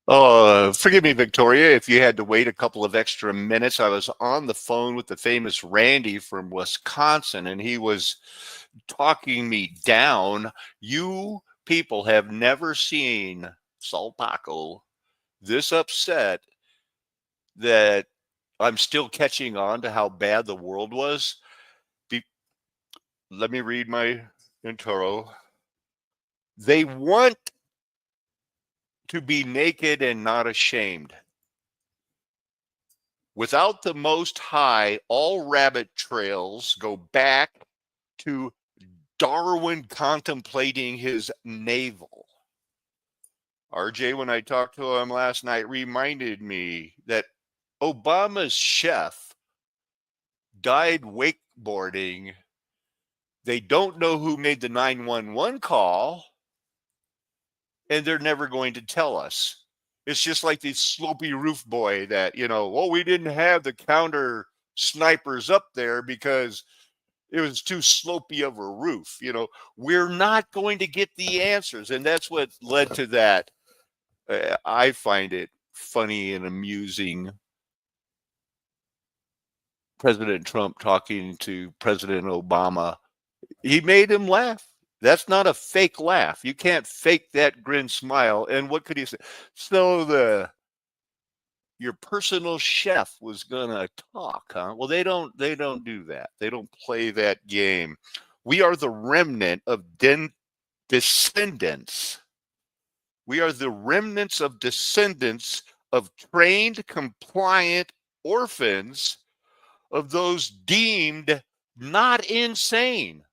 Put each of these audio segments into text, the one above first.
Forgive me, Victoria, if you had to wait a couple of extra minutes. I was on the phone with the famous Randy from Wisconsin, and he was talking me down. You people have never seen Saul Paco this upset that I'm still catching on to how bad the world was. Be- Let me read my intro. They want to be naked and not ashamed. Without the Most High, all rabbit trails go back to Darwin contemplating his navel. RJ, when I talked to him last night, reminded me that Obama's chef died wakeboarding. They don't know who made the 911 call, and they're never going to tell us. It's just like the slopey roof boy that, well, we didn't have the counter snipers up there because it was too slopey of a roof. We're not going to get the answers. And that's what led to that. I find it funny and amusing. President Trump talking to President Obama, he made him laugh. That's not a fake laugh. You can't fake that grin smile. And what could he say? So your personal chef was gonna talk, huh? Well, they don't do that. They don't play that game. We are the remnant of descendants. We are the remnants of descendants of trained, compliant orphans of those deemed not insane.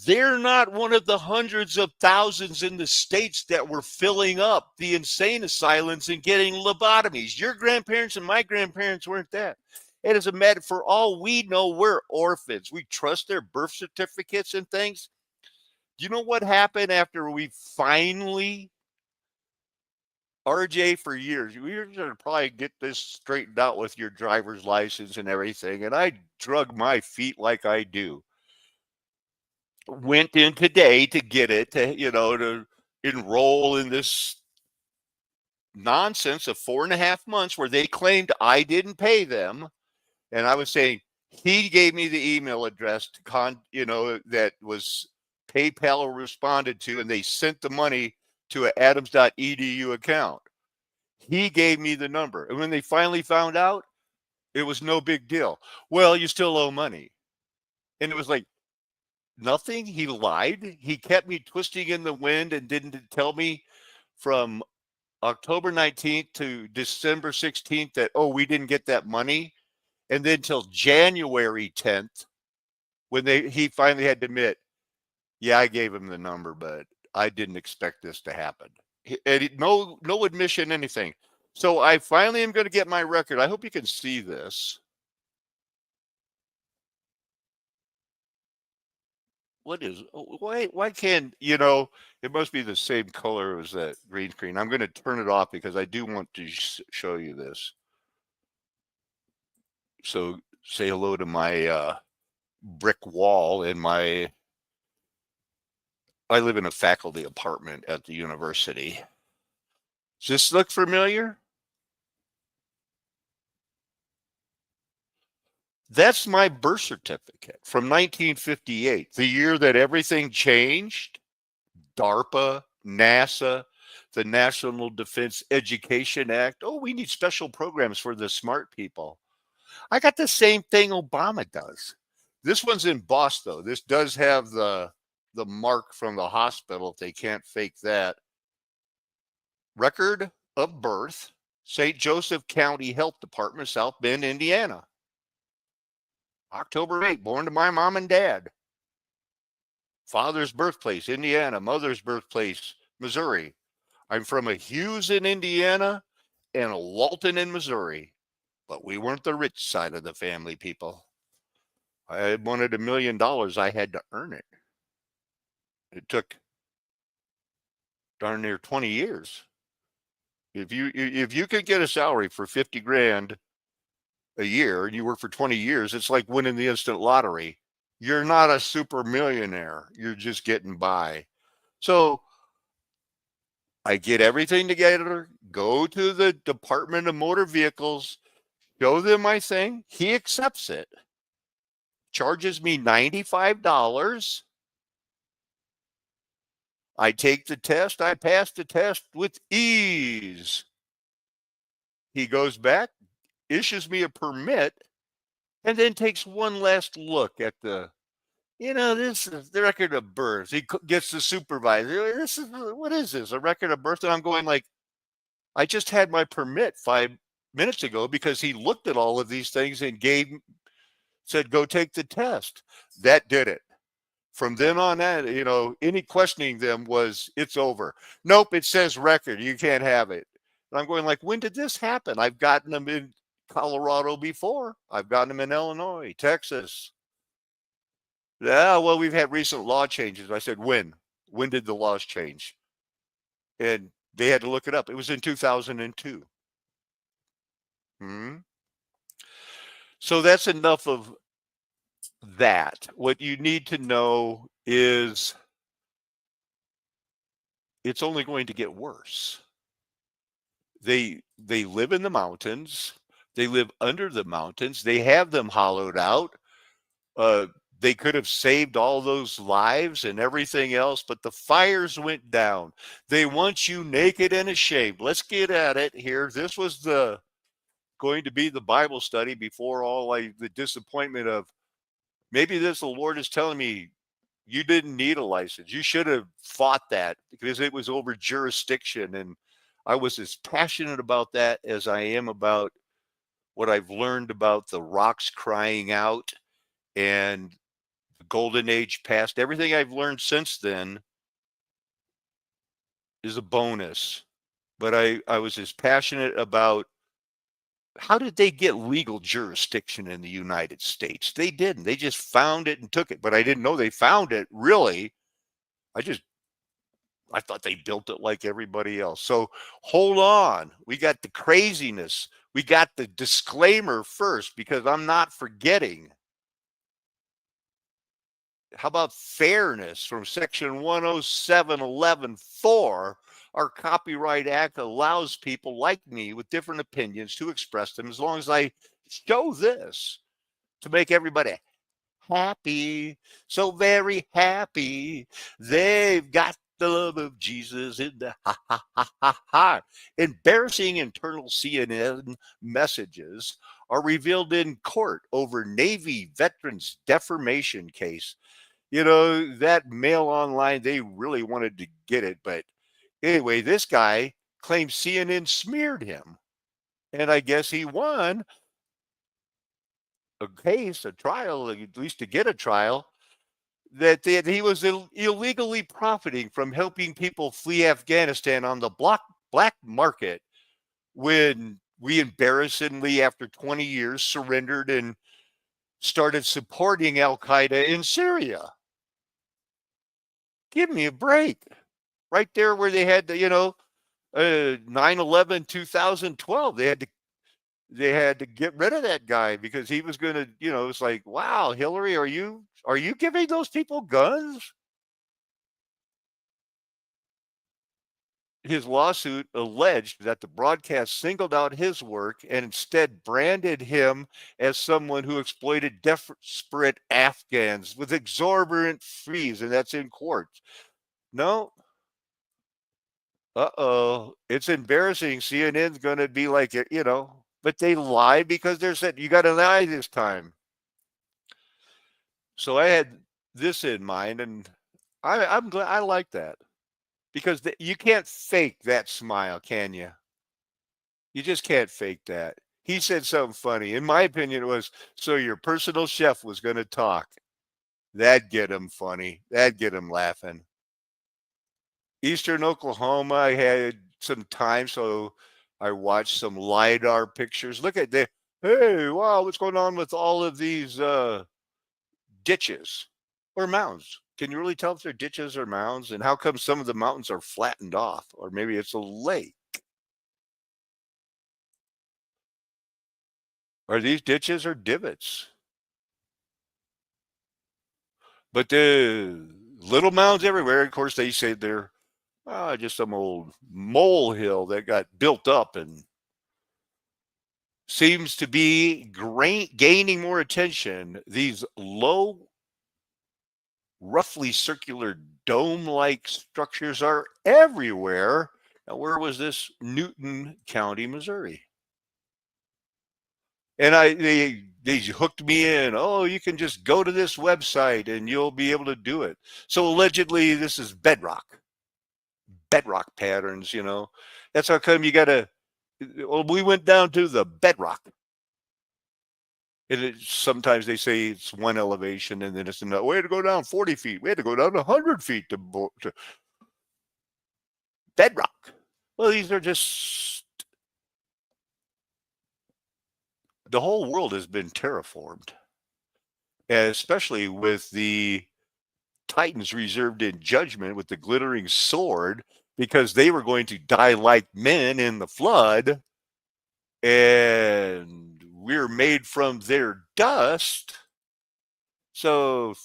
They're not one of the hundreds of thousands in the states that were filling up the insane asylums and getting lobotomies. Your grandparents and my grandparents weren't that. And as a matter, for all we know, we're orphans. We trust their birth certificates and things. Do you know what happened after we finally, RJ, for years, we were going to probably get this straightened out with your driver's license and everything. And I drug my feet like I do. Went in today to get it, to enroll in this nonsense of 4.5 months where they claimed I didn't pay them. And I was saying, he gave me the email address that was PayPal responded to, and they sent the money to an adams.edu account. He gave me the number. And when they finally found out, it was no big deal. Well, you still owe money. And it was like, nothing. He lied. He kept me twisting in the wind and didn't tell me from October 19th to December 16th that, oh, we didn't get that money. And then till January 10th, when he finally had to admit, yeah, I gave him the number, but I didn't expect this to happen. No admission, anything. So I finally am going to get my record. I hope you can see this. Why can't, it must be the same color as that green screen. I'm going to turn it off because I do want to show you this. So say hello to my brick wall in I live in a faculty apartment at the university. Does this look familiar? That's my birth certificate from 1958, the year that everything changed. DARPA, NASA, the National Defense Education Act. Oh, we need special programs for the smart people. I got the same thing Obama does. This one's embossed, though. This does have the mark from the hospital, if they can't fake that. Record of birth, St. Joseph County Health Department, South Bend, Indiana. October 8th, born to my mom and dad. Father's birthplace, Indiana. Mother's birthplace, Missouri. I'm from a Hughes in Indiana and a Walton in Missouri. But we weren't the rich side of the family, people. I wanted $1 million. I had to earn it. It took darn near 20 years. If you could get a salary for 50 grand a year and you work for 20 years, it's like winning the instant lottery. You're not a super millionaire. You're just getting by. So I get everything together, go to the Department of Motor Vehicles, show them my thing. He accepts it, charges me $95. I take the test. I pass the test with ease. He goes back, issues me a permit, and then takes one last look at this is the record of birth. He gets the supervisor. What is this? A record of birth? And I'm going like, I just had my permit 5 minutes ago because he looked at all of these things and said, go take the test. That did it. From then on, any questioning them was, it's over. Nope, it says record. You can't have it. And I'm going like, when did this happen? I've gotten them in Colorado before. I've gotten them in Illinois, Texas. Yeah, well, we've had recent law changes. I said, when? When did the laws change? And they had to look it up. It was in 2002. So that's enough of that. What you need to know is it's only going to get worse. They live in the mountains. They live under the mountains. They have them hollowed out. They could have saved all those lives and everything else, but the fires went down. They want you naked and ashamed. Let's get at it here. This was going to be the Bible study before all the disappointment of maybe the Lord is telling me you didn't need a license. You should have fought that because it was over jurisdiction. And I was as passionate about that as I am about what I've learned about the rocks crying out and the golden age past. Everything I've learned since then is a bonus. But I was as passionate about how did they get legal jurisdiction in the United States? They didn't. They just found it and took it. But I didn't know they found it, really. I thought they built it like everybody else. So hold on. We got the craziness. We got the disclaimer first because I'm not forgetting. How about fairness from Section 107.11.4? Our Copyright Act allows people like me with different opinions to express them as long as I show this to make everybody happy, so very happy. They've got the love of Jesus in the ha ha ha ha ha. Embarrassing internal CNN messages are revealed in court over Navy veterans defamation case. That mail online, they really wanted to get it. But anyway, this guy claims CNN smeared him. And I guess he won a case, a trial, at least to get a trial, that he was illegally profiting from helping people flee Afghanistan on the black market when we embarrassingly, after 20 years, surrendered and started supporting Al Qaeda in Syria. Give me a break. Right there where they had the, 9/11, 2012, they had to get rid of that guy because he was going to, it's like, wow, Hillary, are you giving those people guns? His lawsuit alleged that the broadcast singled out his work and instead branded him as someone who exploited desperate Afghans with exorbitant fees, and that's in court. No. It's embarrassing. CNN's going to be like, but they lie because they're saying you got to lie this time. So I had this in mind, and I'm glad I like that because you can't fake that smile, can you? You just can't fake that. He said something funny. In my opinion, it was, so your personal chef was going to talk. That'd get him funny. That'd get him laughing. Eastern Oklahoma, I had some time, so I watched some LiDAR pictures. Look at that. Hey, wow, what's going on with all of these ditches or mounds? Can you really tell if they're ditches or mounds? And how come some of the mountains are flattened off? Or maybe it's a lake. Are these ditches or divots? But the little mounds everywhere. Of course, they say they're Just some old molehill that got built up and seems to be gaining more attention. These low, roughly circular dome-like structures are everywhere. Now, where was this? Newton County, Missouri. And they hooked me in. Oh, you can just go to this website and you'll be able to do it. So allegedly, this is bedrock patterns. That's how come you got to. Well, we went down to the bedrock. Sometimes they say it's one elevation, and then it's another. We had to go down 40 feet. We had to go down 100 feet to bedrock. Well, these are just. The whole world has been terraformed, especially with the Titans reserved in judgment with the glittering sword, because they were going to die like men in the flood, and we're made from their dust. So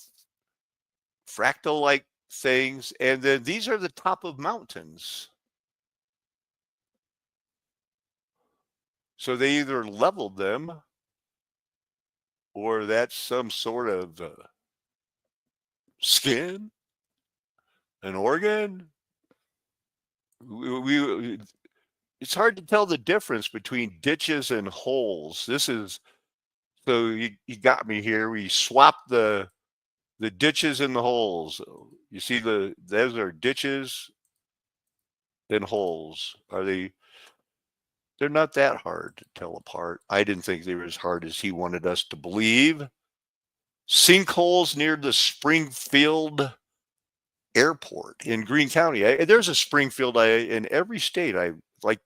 fractal like things, and then these are the top of mountains. So they either leveled them, or that's some sort of skin, an organ. It's hard to tell the difference between ditches and holes. So you got me here. We swapped the ditches and the holes. You see those are ditches and holes. They're not that hard to tell apart. I didn't think they were as hard as he wanted us to believe. Sinkholes near the Springfield Airport in Greene County. There's a Springfield in every state. I like,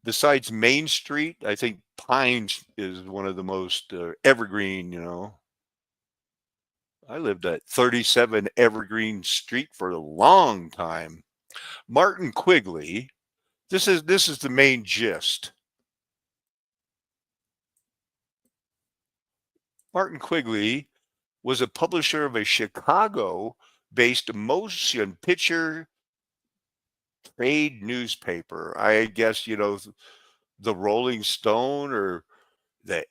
besides Main Street, I think Pines is one of the most evergreen, I lived at 37 Evergreen Street for a long time. Martin Quigley, this is the main gist. Martin Quigley was a publisher of a Chicago-based motion picture trade newspaper. I guess, the Rolling Stone, or the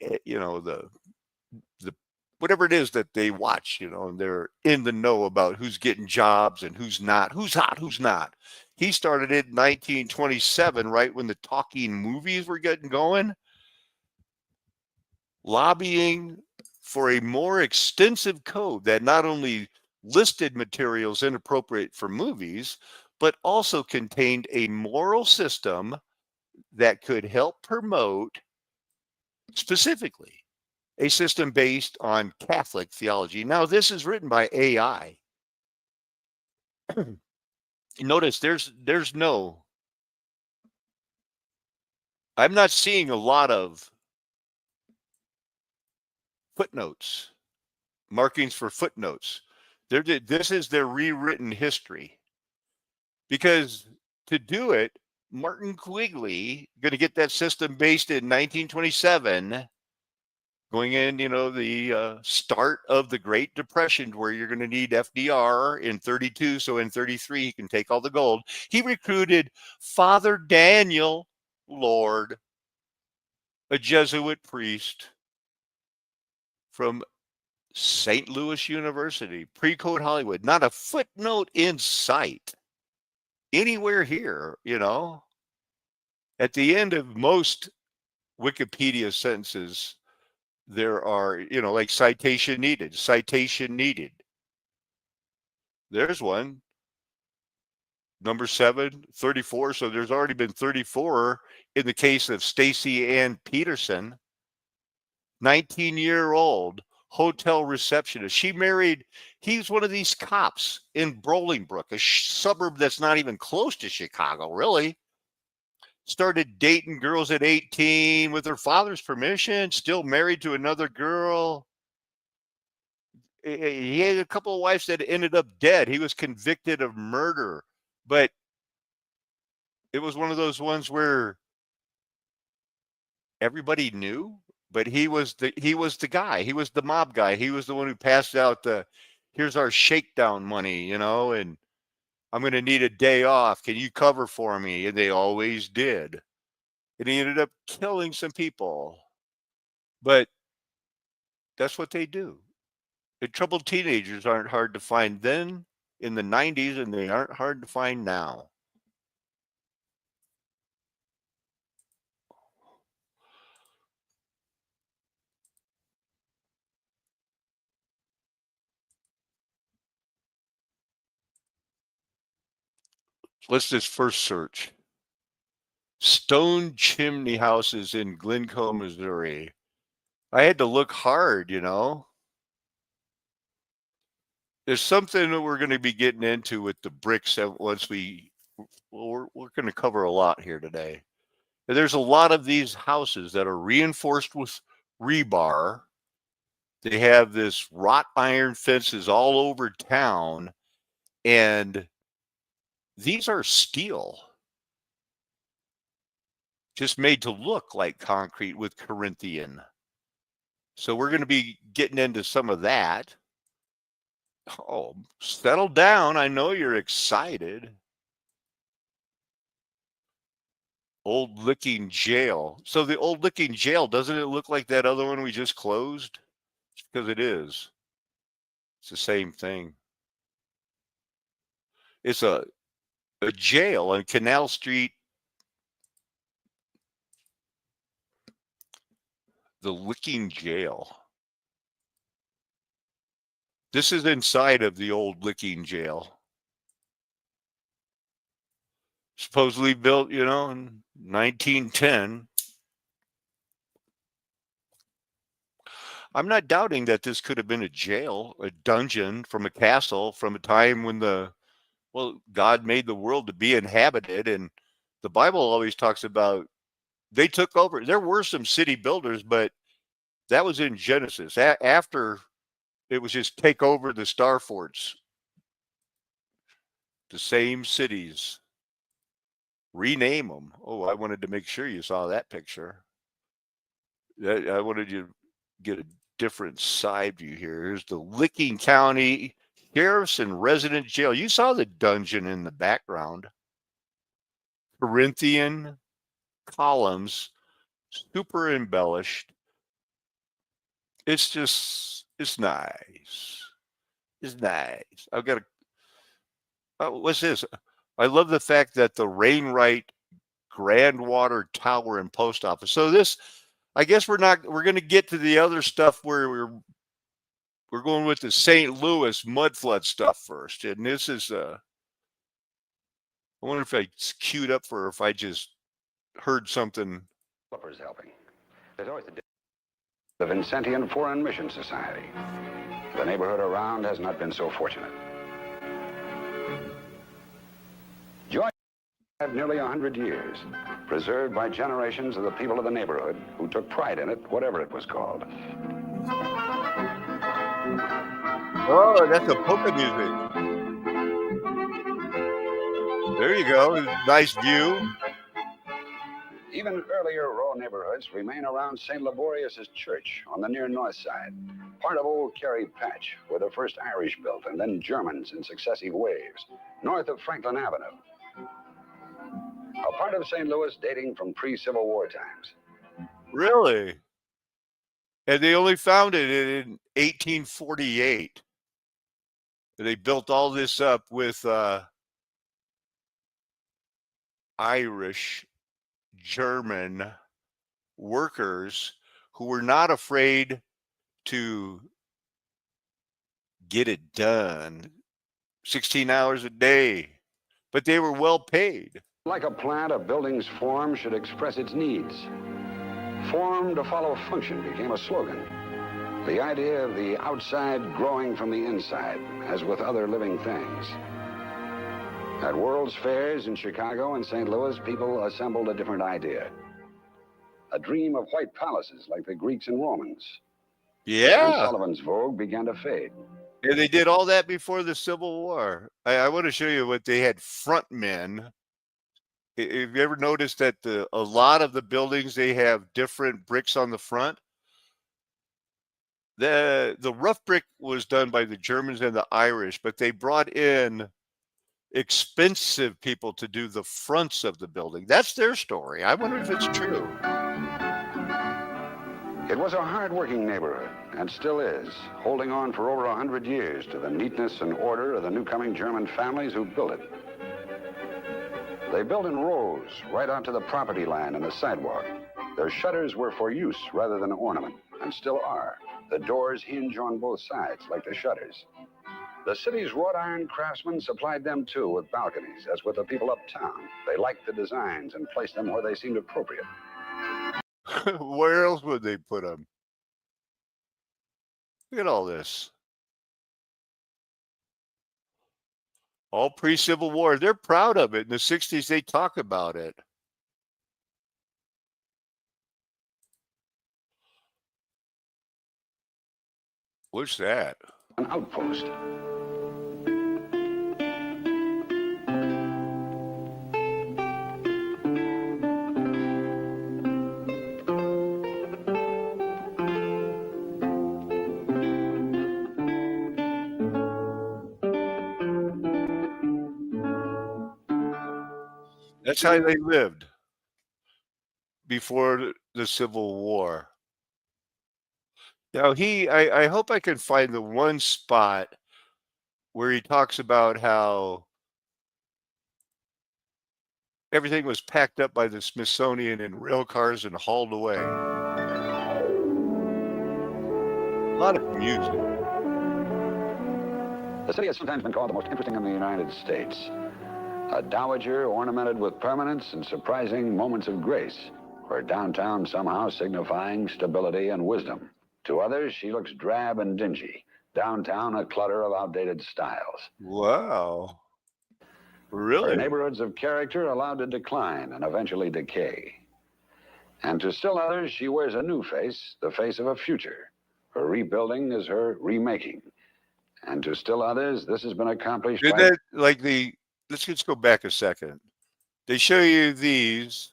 whatever it is that they watch, and they're in the know about who's getting jobs and who's not, who's hot, who's not. He started it in 1927, right when the talking movies were getting going, lobbying for a more extensive code that not only listed materials inappropriate for movies, but also contained a moral system that could help promote, specifically, a system based on Catholic theology. Now, this is written by AI. Notice I'm not seeing a lot of footnotes, markings for footnotes. This is their rewritten history. Because to do it, Martin Quigley, going to get that system based in 1927, going in, the start of the Great Depression, where you're going to need FDR in 32. So in 33, he can take all the gold. He recruited Father Daniel Lord, a Jesuit priest from St. Louis University, pre-code Hollywood. Not a footnote in sight anywhere here, At the end of most Wikipedia sentences, there are, like citation needed. There's one, number 7, 34. So there's already been 34 in the case of Stacy Ann Peterson, 19-year-old hotel receptionist. He's one of these cops in Bolingbrook, a suburb that's not even close to Chicago, really. Started dating girls at 18 with her father's permission, still married to another girl. He had a couple of wives that ended up dead. He was convicted of murder, but it was one of those ones where everybody knew, but he was the guy. He was the mob guy. He was the one who passed out here's our shakedown money, and I'm going to need a day off. Can you cover for me? And they always did. And he ended up killing some people. But that's what they do. And troubled teenagers aren't hard to find then in the 90s, and they aren't hard to find now. Let's just first search stone chimney houses in Glencoe, Missouri. I had to look hard, you know. There's something that we're going to be getting into with the bricks once we're going to cover a lot here today. There's a lot of these houses that are reinforced with rebar. They have this wrought iron fences all over town, and these are steel, just made to look like concrete with Corinthian. So we're going to be getting into some of that. Oh, settle down. I know you're excited. Old Licking Jail. So the Old Licking Jail, doesn't it look like that other one we just closed? It's because it is. It's the same thing. It's a jail on Canal Street. The Licking Jail. This is inside of the old Licking Jail. Supposedly built, you know, in 1910. I'm not doubting that this could have been a jail, a dungeon from a castle from a time when God made the world to be inhabited. And the Bible always talks about they took over. There were some city builders, but that was in Genesis. After it was just take over the star forts, the same cities, rename them. Oh, I wanted to make sure you saw that picture. I wanted you to get a different side view here. Here's the Licking County Sheriff's and Resident Jail. You saw the dungeon in the background. Corinthian columns, super embellished. It's nice. It's nice. I've got what's this? I love the fact that the Rainwright Grandwater Tower and Post Office. So this, I guess we're going to get to the other stuff where we're going with the St. Louis Mudflood stuff first. And this is, I wonder if it's queued up for, if I just heard something. Helping. There's always the Vincentian Foreign Mission Society. The neighborhood around has not been so fortunate. Joy had nearly 100 years, preserved by generations of the people of the neighborhood who took pride in it, whatever it was called. Oh, that's a polka music. There you go. Nice view. Even earlier rural neighborhoods remain around St. Laborious' church on the near north side, part of Old Kerry Patch, where the first Irish built and then Germans in successive waves, north of Franklin Avenue. A part of St. Louis dating from pre-Civil War times. Really? And they only found it in 1848. They built all this up with Irish, German workers who were not afraid to get it done 16 hours a day, but they were well paid. Like a plant, a building's form should express its needs. Form to follow function became a slogan. The idea of the outside growing from the inside, as with other living things. At World's Fairs in Chicago and St. Louis, people assembled a different idea. A dream of white palaces like the Greeks and Romans. Yeah. And Sullivan's vogue began to fade. And they did all that before the Civil War. I want to show you what they had front men. Have you ever noticed that a lot of the buildings, they have different bricks on the front? The rough brick was done by the Germans and the Irish, but they brought in expensive people to do the fronts of the building. That's their story. I wonder if it's true. It was a hard-working neighborhood, and still is, holding on for over 100 years to the neatness and order of the new-coming German families who built it. They built in rows right onto the property line and the sidewalk. Their shutters were for use rather than ornament, and still are. The doors hinge on both sides, like the shutters. The city's wrought iron craftsmen supplied them, too, with balconies, as with the people uptown. They liked the designs and placed them where they seemed appropriate. Where else would they put them? Look at all this. All pre-Civil War. They're proud of it. In the 60s, they talk about it. What's that? An outpost. That's how they lived before the Civil War. Now, I hope I can find the one spot where he talks about how everything was packed up by the Smithsonian in rail cars and hauled away. A lot of music. The city has sometimes been called the most interesting in the United States. A dowager ornamented with permanence and surprising moments of grace, where downtown somehow signifying stability and wisdom. To others, she looks drab and dingy. Downtown, a clutter of outdated styles. Wow. Really? Her neighborhoods of character allowed to decline and eventually decay. And to still others, she wears a new face, the face of a future. Her rebuilding is her remaking. And to still others, this has been accomplished Did by... that, like let's just go back a second. They show you these,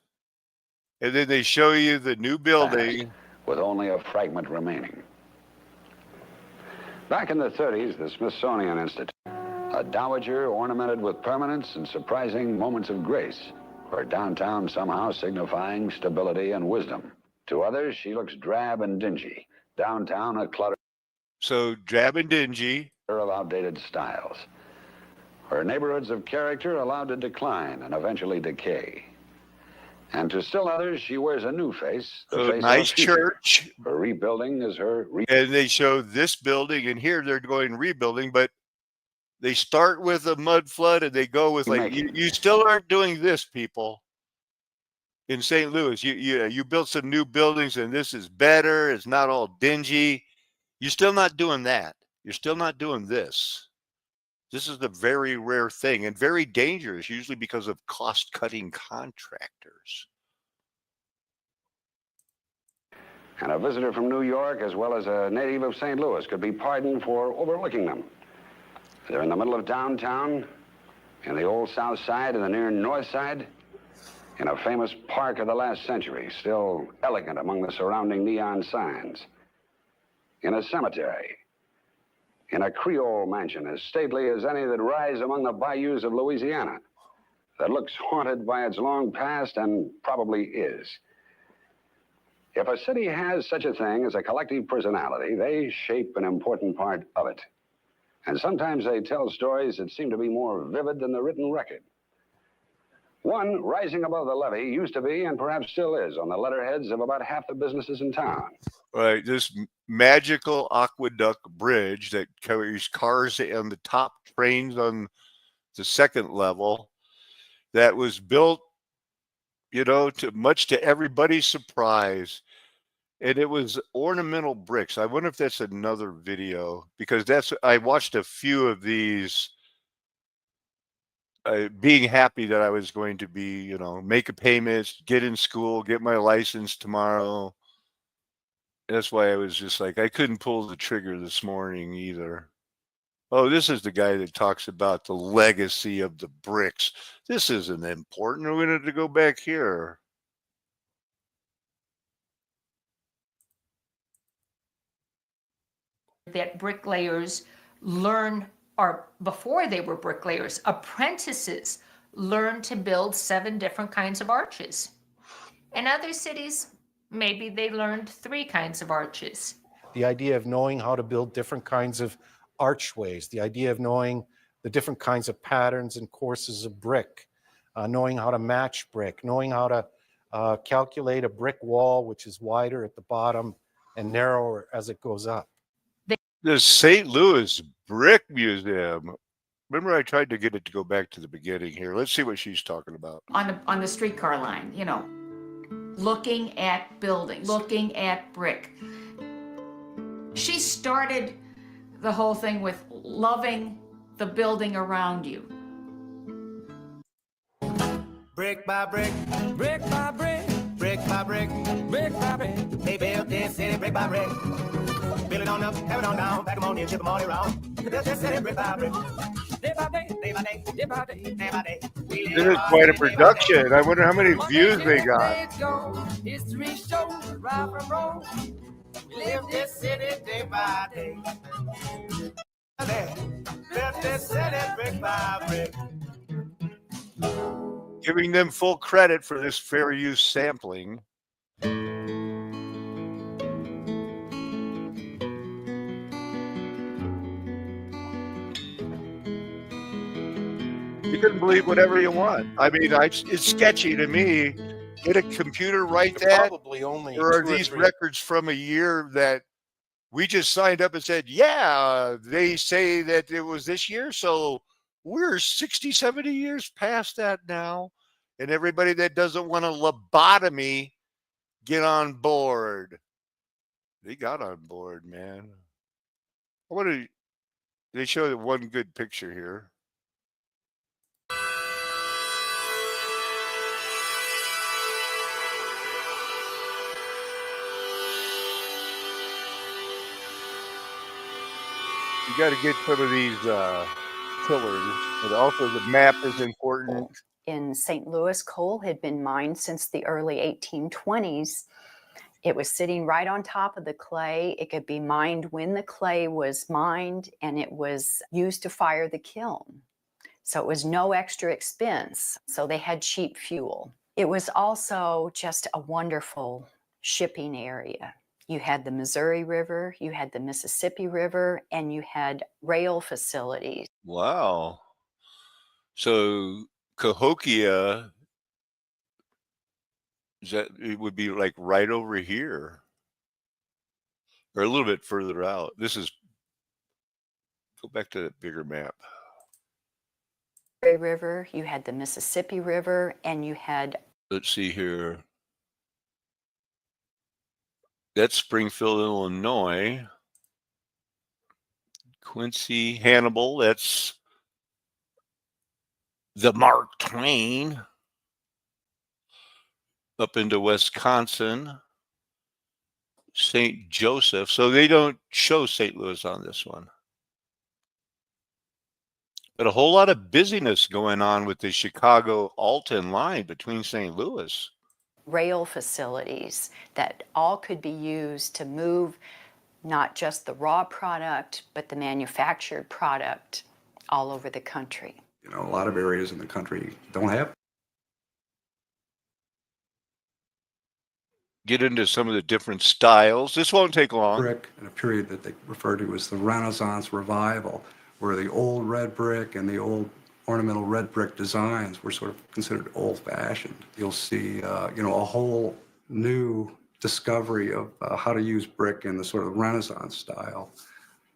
and then they show you the new building. With only a fragment remaining. Back in the 30s, the Smithsonian Institute, a dowager ornamented with permanence and surprising moments of grace, where downtown somehow signifying stability and wisdom. To others, she looks drab and dingy. Downtown, a clutter... So drab and dingy. ...of outdated styles. Her neighborhoods of character allowed to decline and eventually decay. And to still others, she wears a new face. The face nice of a future. church. Her rebuilding is her... And they show this building, and here they're going rebuilding, but they start with a mud flood, and they go with like, you still aren't doing this, people. In St. Louis, you built some new buildings, and this is better. It's not all dingy. You're still not doing that. You're still not doing this. This is a very rare thing and very dangerous, usually because of cost-cutting contractors. And a visitor from New York, as well as a native of St. Louis, could be pardoned for overlooking them. They're in the middle of downtown, in the old South Side and the near North Side, in a famous park of the last century, still elegant among the surrounding neon signs. In a cemetery, in a Creole mansion as stately as any that rise among the bayous of Louisiana, that looks haunted by its long past and probably is. If a city has such a thing as a collective personality, they shape an important part of it. And sometimes they tell stories that seem to be more vivid than the written record. One, rising above the levee, used to be, and perhaps still is, on the letterheads of about half the businesses in town. Right, this magical aqueduct bridge that carries cars on the top, trains on the second level, that was built, much to everybody's surprise. And it was ornamental bricks. I wonder if that's another video, because I watched a few of these, being happy that I was going to be, make a payment, get in school, get my license tomorrow. That's why I was just like, I couldn't pull the trigger this morning either. Oh, this is the guy that talks about the legacy of the bricks. This isn't important. We're going to go back here. That bricklayers learn or before they were bricklayers, apprentices learned to build 7 different kinds of arches. In other cities, maybe they learned 3 kinds of arches. The idea of knowing how to build different kinds of archways, the idea of knowing the different kinds of patterns and courses of brick, knowing how to match brick, knowing how to calculate a brick wall, which is wider at the bottom and narrower as it goes up. The St. Louis Brick Museum. Remember, I tried to get it to go back to the beginning here. Let's see what she's talking about. On the streetcar line, you know, looking at buildings, looking at brick. She started the whole thing with loving the building around you. Brick by brick, brick by brick, brick by brick, brick by brick. They built this city brick by brick. Build it on up, have it on down, back 'em on in, ship 'em all around. They built this city brick by brick. Day by day, day by day, day by day, day by day. This is quite a production. I wonder how many views they got. History shows right from wrong. We live this city day by day. Built this city brick by brick. Giving them full credit for this fair use sampling. You can believe whatever you want. I mean, it's sketchy to me. Did a computer write that? Probably only Or are 2 or these 3. records from a year that we just signed up and said, yeah, they say that it was this year, so we're 60, 70 years past that now. And everybody that doesn't want a lobotomy, get on board. They got on board, man. They show one good picture here. You got to get some of these pillars, but also the map is important. In St. Louis, coal had been mined since the early 1820s. It was sitting right on top of the clay. It could be mined when the clay was mined, and it was used to fire the kiln. So it was no extra expense. So they had cheap fuel. It was also just a wonderful shipping area. You had the Missouri River, you had the Mississippi River, and you had rail facilities. Wow. So Cahokia, it would be like right over here or a little bit further out. Go back to that bigger map. River, you had the Mississippi River, and you had, Let's see here. That's Springfield, Illinois. Quincy, Hannibal, that's the Mark Twain. Up into Wisconsin, St. Joseph. So they don't show St. Louis on this one. But a whole lot of busyness going on with the Chicago-Alton line between St. Louis. rail facilities that all could be used to move not just the raw product, but the manufactured product all over the country. You know, a lot of areas in the country don't have. Get into some of the different styles. This won't take long. Brick in a period that they refer to as the Renaissance Revival, where the old red brick and the old ornamental red brick designs were sort of considered old-fashioned. You'll see, a whole new discovery of how to use brick in the sort of Renaissance style.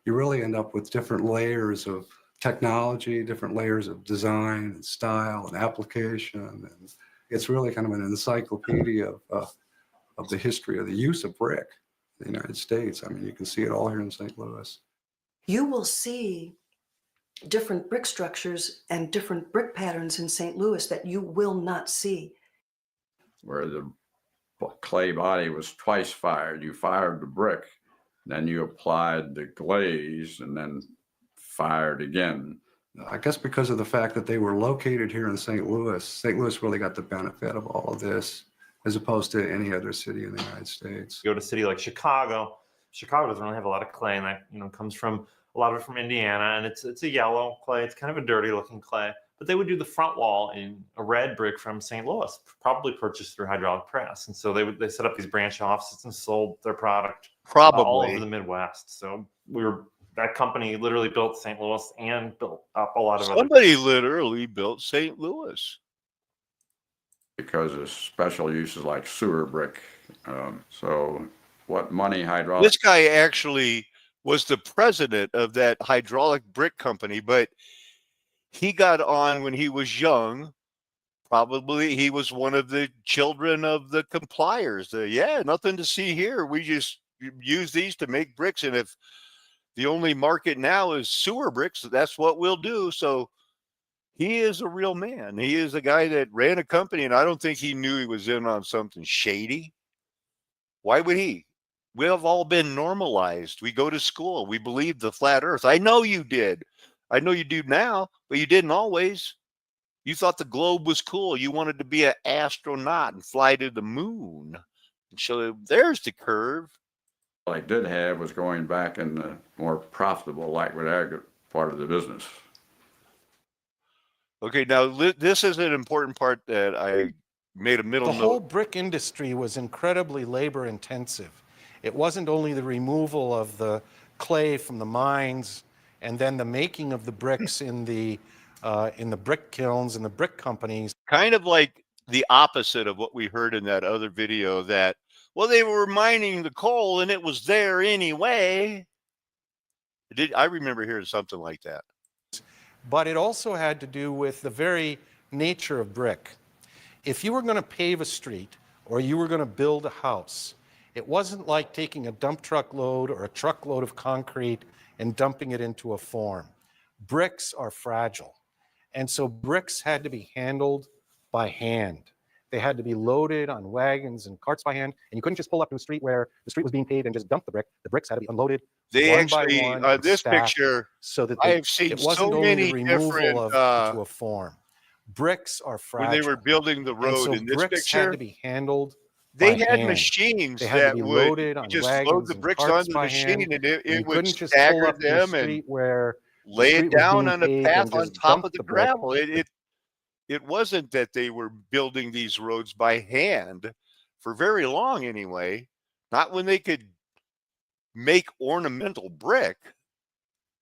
You really end up with different layers of technology, different layers of design and style and application, and it's really kind of an encyclopedia of the history of the use of brick in the United States. I mean, you can see it all here in St. Louis. You will see different brick structures and different brick patterns in St. Louis that you will not see. Where the clay body was twice fired. You fired the brick, then you applied the glaze, and then fired again. I guess because of the fact that they were located here in St. Louis really got the benefit of all of this, as opposed to any other city in the United States. Go to a city like Chicago. Chicago doesn't really have a lot of clay, and that comes from a lot of it from Indiana, and it's a yellow clay. It's kind of a dirty looking clay. But they would do the front wall in a red brick from St. Louis, probably purchased through hydraulic press. And so they set up these branch offices and sold their product all over the Midwest. So that company literally built St. Louis and built up a lot of Somebody literally built St. Louis. Because of special uses like sewer brick. So what money hydraulic... This guy actually was the president of that hydraulic brick company, but he got on when he was young. Probably he was one of the children of the compliers. Yeah, nothing to see here. We just use these to make bricks. And if the only market now is sewer bricks, that's what we'll do. So he is a real man. He is a guy that ran a company, and I don't think he knew he was in on something shady. Why would he? We have all been normalized. We go to school. We believe the flat earth. I know you did. I know you do now, but you didn't always. You thought the globe was cool. You wanted to be an astronaut and fly to the moon. And so there's the curve. All I did have was going back in the more profitable liquid aggregate part of the business. Okay, now this is an important part that I made a middle note. The whole brick industry was incredibly labor intensive. It wasn't only the removal of the clay from the mines and then the making of the bricks in the brick kilns and the brick companies. Kind of like the opposite of what we heard in that other video that, well, they were mining the coal and it was there anyway. I remember hearing something like that. But it also had to do with the very nature of brick. If you were going to pave a street or you were going to build a house, it wasn't like taking a dump truck load or a truckload of concrete and dumping it into a form. Bricks are fragile. And so bricks had to be handled by hand. They had to be loaded on wagons and carts by hand. And you couldn't just pull up to a street where the street was being paved and just dump the brick. The bricks had to be unloaded one by one, this picture, so that I've seen it wasn't so only many the removal different, into a form. Bricks are fragile. when they were building the road, so in this bricks picture, had to be handled they by had hand. machines They had that to be would loaded on just load wagons the and bricks carts onto the by machine, hand, and it you would couldn't just pull stagger up to a them and street where the lay it street was down being on a paved path and on just top dump of the the brick. gravel. It wasn't that they were building these roads by hand for very long anyway, not when they could make ornamental brick.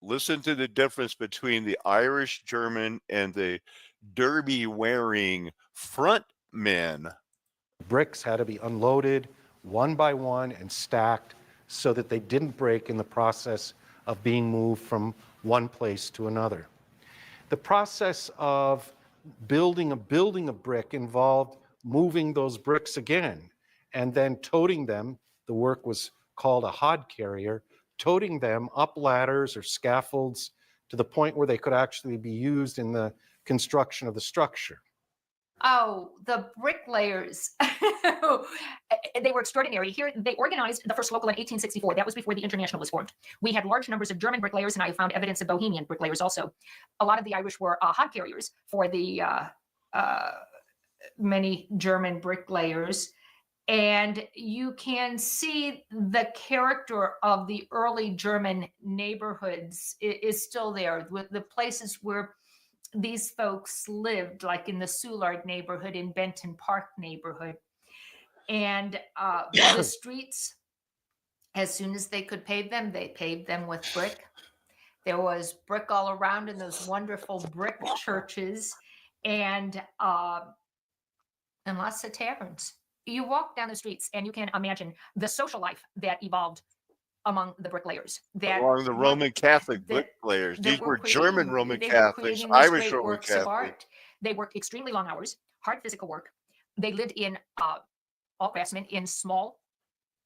Listen to the difference between the Irish German and the derby wearing front men. Bricks had to be unloaded one by one and stacked so that they didn't break in the process of being moved from one place to another. The process of building a brick involved moving those bricks again and then toting them. The work was called a hod carrier, toting them up ladders or scaffolds to the point where they could actually be used in the construction of the structure. Oh, the bricklayers. They were extraordinary. Here, they organized the first local in 1864. That was before the International was formed. We had large numbers of German bricklayers, and I found evidence of Bohemian bricklayers also. A lot of the Irish were hod carriers for the many German bricklayers. And you can see the character of the early German neighborhoods is still there, with the places where these folks lived, like in the Soulard neighborhood, in Benton Park neighborhood. And the streets, as soon as they could pave them, they paved them with brick. There was brick all around in those wonderful brick churches, and lots of taverns. You walk down the streets and you can imagine the social life that evolved among the bricklayers. Along the Roman Catholic bricklayers. These were German Roman Catholics, Irish Roman Catholics. They worked extremely long hours, hard physical work. They lived in, all craftsmen, in small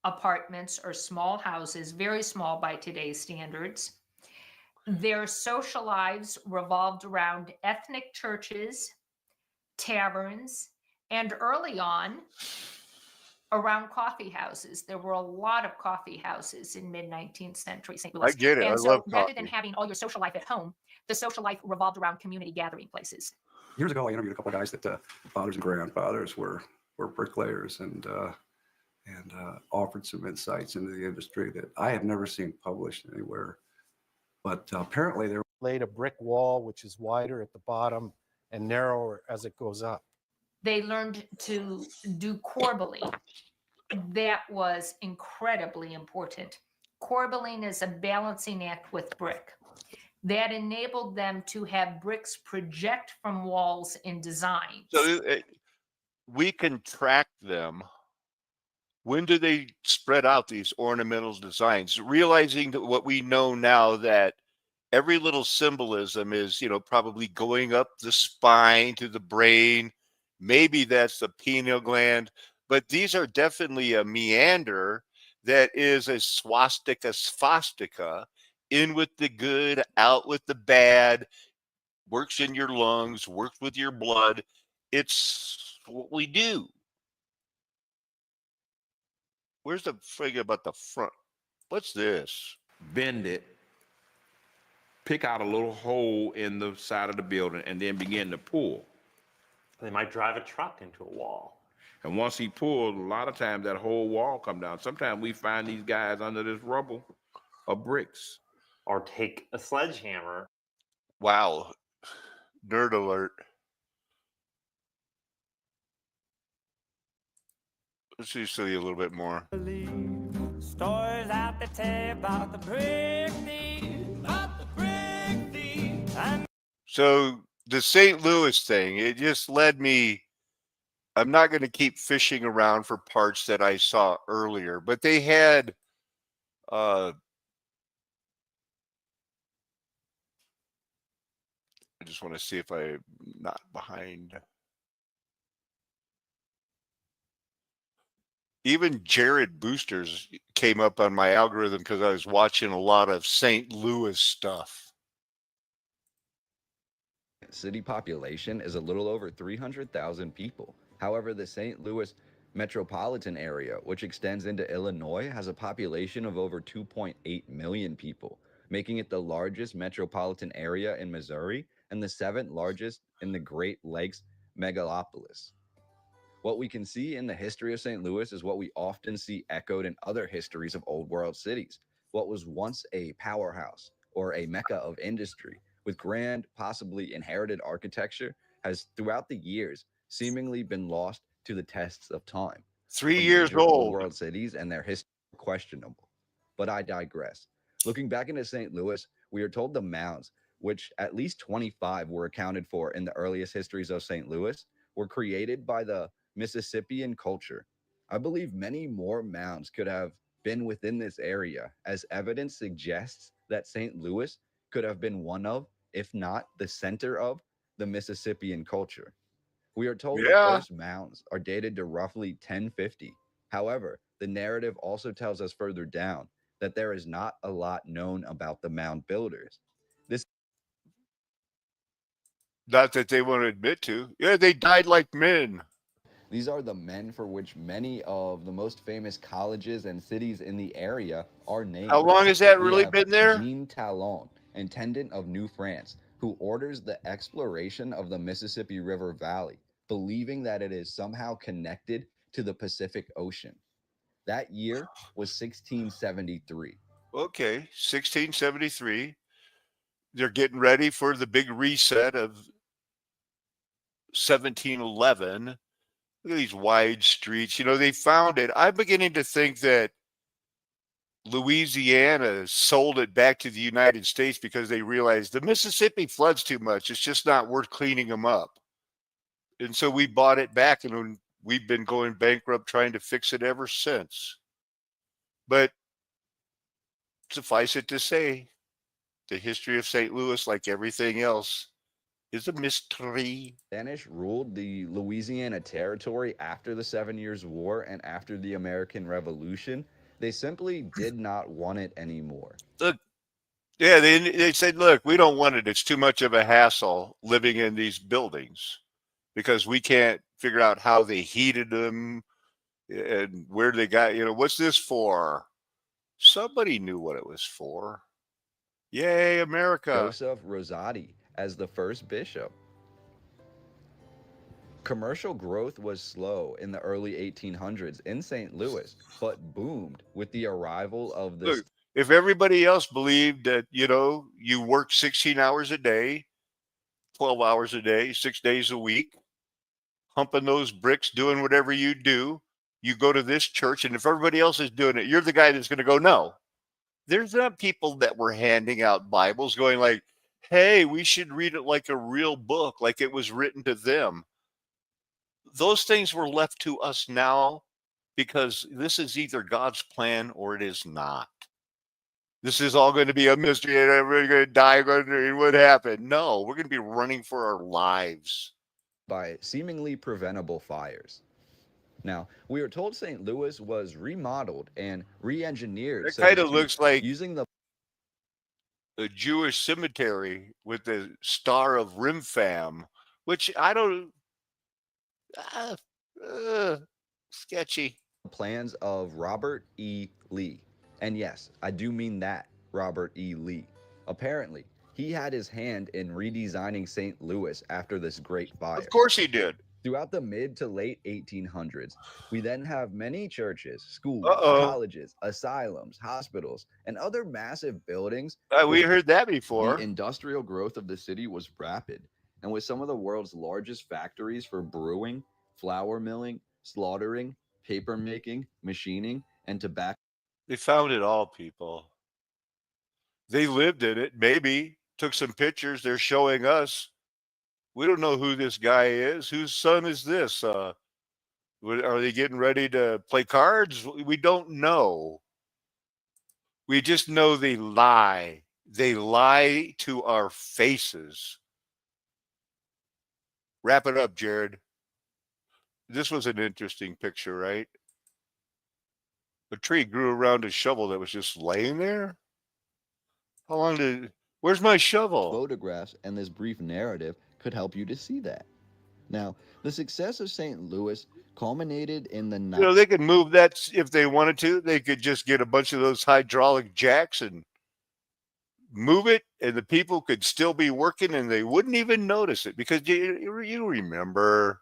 apartments or small houses, very small by today's standards. Their social lives revolved around ethnic churches, taverns, and early on, around coffee houses. There were a lot of coffee houses in mid-19th century St. Louis. I get it. And I so love rather coffee. than having all your social life at home, the social life revolved around community gathering places. Years ago, I interviewed a couple of guys that fathers and grandfathers were bricklayers and offered some insights into the industry that I have never seen published anywhere. But apparently there laid a brick wall, which is wider at the bottom and narrower as it goes up. They learned to do corbelling. That was incredibly important. Corbelling is a balancing act with brick. That enabled them to have bricks project from walls in designs. So we can track them. When do they spread out these ornamental designs? Realizing that what we know now, that every little symbolism is, probably going up the spine to the brain. Maybe that's the pineal gland, but these are definitely a meander that is a swastika, in with the good, out with the bad, works in your lungs, works with your blood. It's what we do. Where's the figure about the front? What's this? Bend it, pick out a little hole in the side of the building, and then begin to pull. They might drive a truck into a wall. And once he pulled, a lot of times that whole wall come down. Sometimes we find these guys under this rubble of bricks. Or take a sledgehammer. Wow. Nerd alert. Let's just show you a little bit more. Stories out there tell you about the brick thief, So the St. Louis thing, it just led me. I'm not going to keep fishing around for parts that I saw earlier, but they had I just want to see if I'm not behind. Even Jared Boosters came up on my algorithm because I was watching a lot of St. Louis stuff. City population is a little over 300,000 people. However, the St. Louis metropolitan area, which extends into Illinois, has a population of over 2.8 million people, making it the largest metropolitan area in Missouri and the 7th largest in the Great Lakes megalopolis. What we can see in the history of St. Louis is what we often see echoed in other histories of old world cities. What was once a powerhouse or a mecca of industry with grand, possibly inherited architecture has throughout the years seemingly been lost to the tests of time. 3 The years major old. old world cities and their history are questionable. But I digress. Looking back into St. Louis, we are told the mounds, which at least 25 were accounted for in the earliest histories of St. Louis, were created by the Mississippian culture. I believe many more mounds could have been within this area, as evidence suggests that St. Louis could have been one of, if not the center of, the Mississippian culture. We are told the first mounds are dated to roughly 1050. However, the narrative also tells us further down that there is not a lot known about the mound builders. This Not that they want to admit to. Yeah, they died like men. These are the men for which many of the most famous colleges and cities in the area are named. How long has that We really have been there? Jean Talon, intendant of New France, who orders the exploration of the Mississippi River Valley, believing that it is somehow connected to the Pacific Ocean. That year was 1673. Okay, 1673. They're getting ready for the big reset of 1711. Look at these wide streets. They found it. I'm beginning to think that Louisiana sold it back to the United States because they realized the Mississippi floods too much. It's just not worth cleaning them up. And so we bought it back, and we've been going bankrupt trying to fix it ever since. But suffice it to say, the history of St. Louis, like everything else, is a mystery. Spanish ruled the Louisiana Territory after the 7 Years' War and after the American Revolution. They simply did not want it anymore. Look, yeah, they said, look, we don't want it. It's too much of a hassle living in these buildings because we can't figure out how they heated them and where they got, what's this for? Somebody knew what it was for. Yay, America. Joseph Rosati as the first bishop. Commercial growth was slow in the early 1800s in St. Louis, but boomed with the arrival of the... Look, If everybody else believed that, you work 16 hours a day, 12 hours a day, 6 days a week, humping those bricks, doing whatever you do, you go to this church, and if everybody else is doing it, you're the guy that's going to go, no. There's not people that were handing out Bibles going like, hey, we should read it like a real book, like it was written to them. Those things were left to us now because this is either God's plan or it is not. This is all going to be a mystery and everybody's going to die. And what happened? No, we're going to be running for our lives. By seemingly preventable fires. Now, we are told St. Louis was remodeled and re-engineered. It so to kind of speak, looks like using the Jewish cemetery with the Star of Rimfam, which I don't, uh, sketchy. plans of Robert E. Lee. And yes, I do mean that, Robert E. Lee. Apparently, he had his hand in redesigning St. Louis after this great fire. Of course he did. Throughout the mid to late 1800s, we then have many churches, schools, colleges, asylums, hospitals, and other massive buildings. We heard that before. The industrial growth of the city was rapid, and with some of the world's largest factories for brewing, flour milling, slaughtering, paper making, machining, and tobacco. They found it all, people. They lived in it, maybe, took some pictures. They're showing us. We don't know who this guy is. Whose son is this? Are they getting ready to play cards? We don't know. We just know they lie. They lie to our faces. Wrap it up, Jared. This was an interesting picture, right? A tree grew around a shovel that was just laying there. How long did... Where's my shovel? Photographs and this brief narrative could help you to see that. Now, the success of St. Louis culminated in the... They could move that if they wanted to. They could just get a bunch of those hydraulic jacks and move it, and the people could still be working, and they wouldn't even notice it because you remember.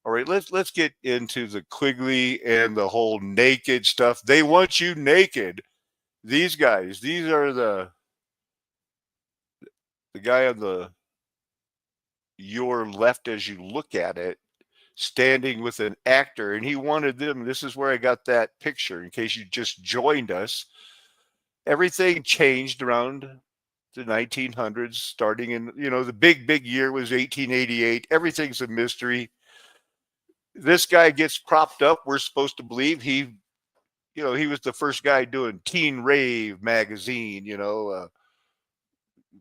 All right, let's get into the Quigley and the whole naked stuff. They want you naked. These guys, these are the guy on your left as you look at it, standing with an actor, and he wanted them. This is where I got that picture in case you just joined us. Everything changed around the 1900s, starting in, the big year was 1888. Everything's a mystery. This guy gets propped up. We're supposed to believe he was the first guy doing Teen Rave magazine,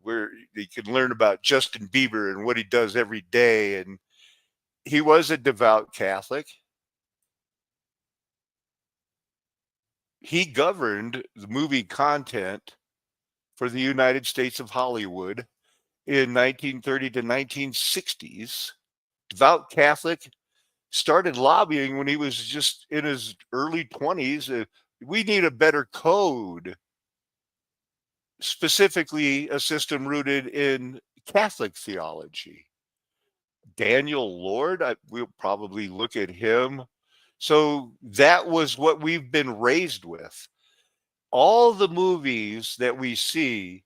where you can learn about Justin Bieber and what he does every day. And he was a devout Catholic. He governed the movie content for the United States of Hollywood in 1930 to 1960s. Devout Catholic, started lobbying when he was just in his early 20s. We need a better code, specifically a system rooted in Catholic theology. Daniel Lord, we'll probably look at him. So that was what we've been raised with. All the movies that we see,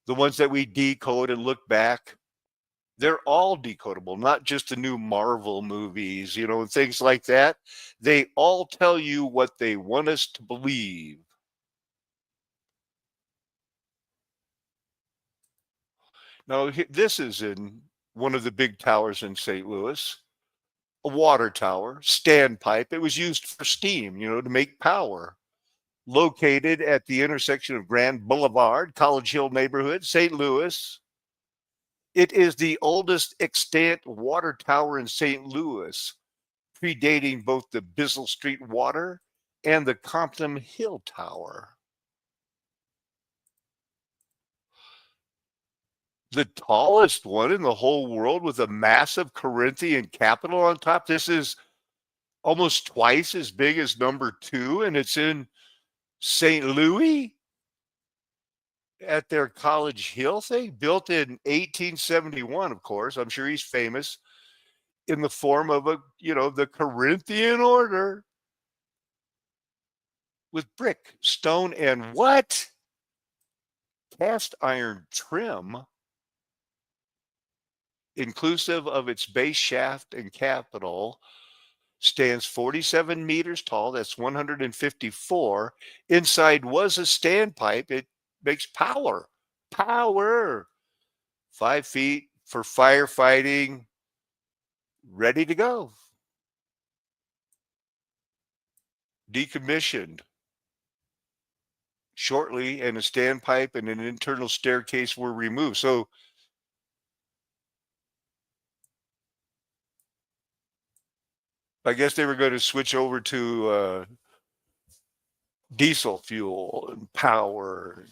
the ones that we decode and look back, they're all decodable, not just the new Marvel movies, and things like that. They all tell you what they want us to believe. Now, this is in one of the big towers in St. Louis, a water tower, standpipe. It was used for steam, to make power. Located at the intersection of Grand Boulevard, College Hill neighborhood, St. Louis. It is the oldest extant water tower in St. Louis, predating both the Bissell Street Water and the Compton Hill Tower. The tallest one in the whole world with a massive Corinthian capital on top. This is almost twice as big as number 2, and it's in St. Louis at their College Hill thing, built in 1871, of course. I'm sure he's famous in the form of the Corinthian order. with brick, stone, and what? Cast iron trim, inclusive of its base shaft and capital, stands 47 meters tall. That's 154. Inside was a standpipe. It makes power. Power. 5 feet for firefighting. Ready to go. Decommissioned shortly, and a standpipe and an internal staircase were removed. So I guess they were going to switch over to diesel fuel and power,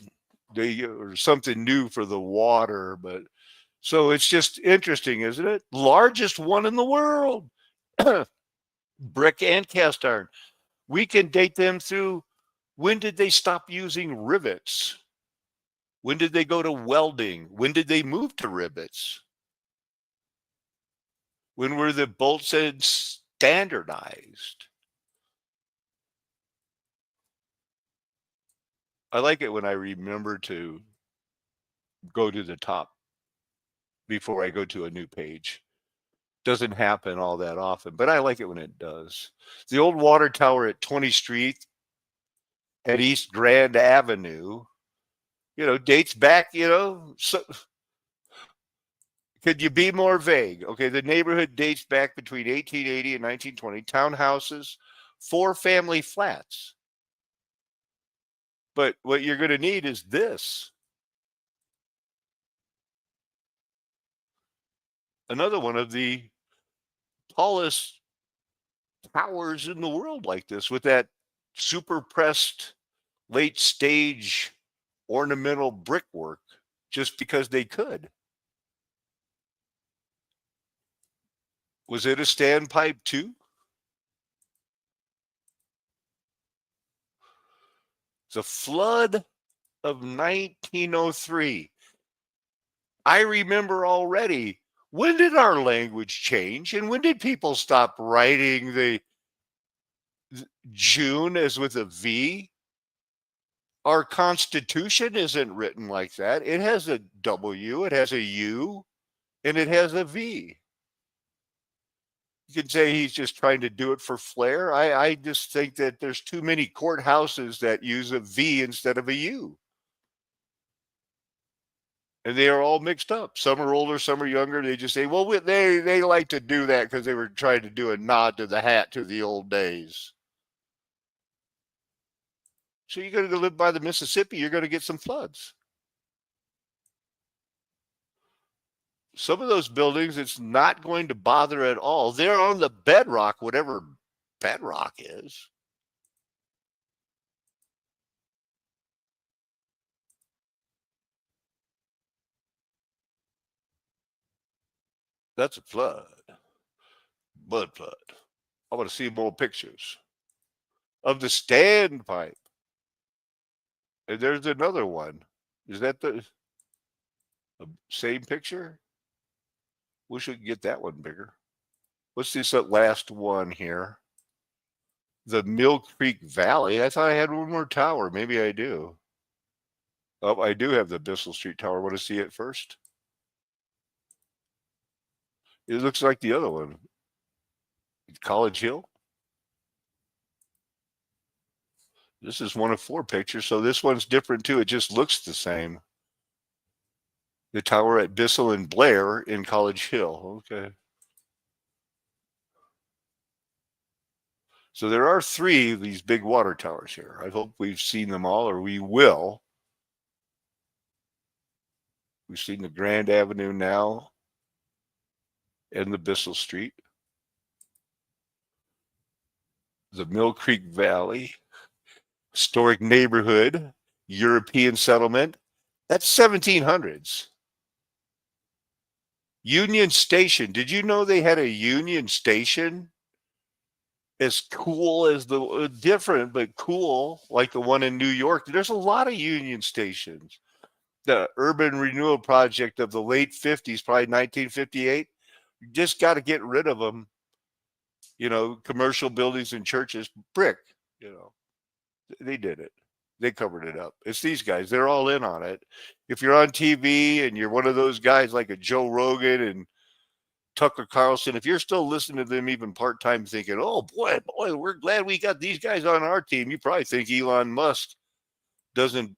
or something new for the water. But so it's just interesting, isn't it? Largest one in the world. Brick and cast iron. We can date them through, when did they stop using rivets? When did they go to welding? When did they move to rivets? When were the bolts standardized? I like it when I remember to go to the top before I go to a new page. Doesn't happen all that often, but I like it when it does. The old water tower at 20th Street at East Grand Avenue, dates back, so could you be more vague? Okay, the neighborhood dates back between 1880 and 1920. Townhouses, 4-family flats. But what you're going to need is this. Another one of the tallest towers in the world like this, with that super pressed late stage ornamental brickwork, just because they could. Was it a standpipe too? The flood of 1903. I remember already. When did our language change? And when did people stop writing the June as with a V? Our Constitution isn't written like that. It has a W, it has a U, and it has a V. You can say he's just trying to do it for flair. I just think that there's too many courthouses that use a V instead of a U. And they are all mixed up. Some are older, some are younger. They just say, well, they like to do that because they were trying to do a nod to the hat to the old days. So you're going to live by the Mississippi, you're going to get some floods. Some of those buildings, it's not going to bother at all. They're on the bedrock, whatever bedrock is. That's a flood. Mudflood. I want to see more pictures of the standpipe. And there's another one. Is that the same picture? Wish we could get that one bigger. What's this last one here? The Mill Creek Valley. I thought I had one more tower. Maybe I do. Oh, I do have the Bissell Street Tower. Want to see it first? It looks like the other one. College Hill. This is one of 4 pictures, so this one's different too. It just looks the same. The tower at Bissell and Blair in College Hill. Okay. So there are 3 of these big water towers here. I hope we've seen them all, or we will. We've seen the Grand Avenue now and the Bissell Street. The Mill Creek Valley, historic neighborhood, European settlement. That's 1700s. Union Station. Did you know they had a Union Station? As cool as the different, but cool, like the one in New York. There's a lot of Union Stations. The urban renewal project of the late 50s, probably 1958. You just got to get rid of them. Commercial buildings and churches, brick, They did it. They covered it up. It's these guys. They're all in on it. If you're on TV and you're one of those guys like a Joe Rogan and Tucker Carlson, if you're still listening to them even part-time thinking, oh, boy, we're glad we got these guys on our team, you probably think Elon Musk doesn't,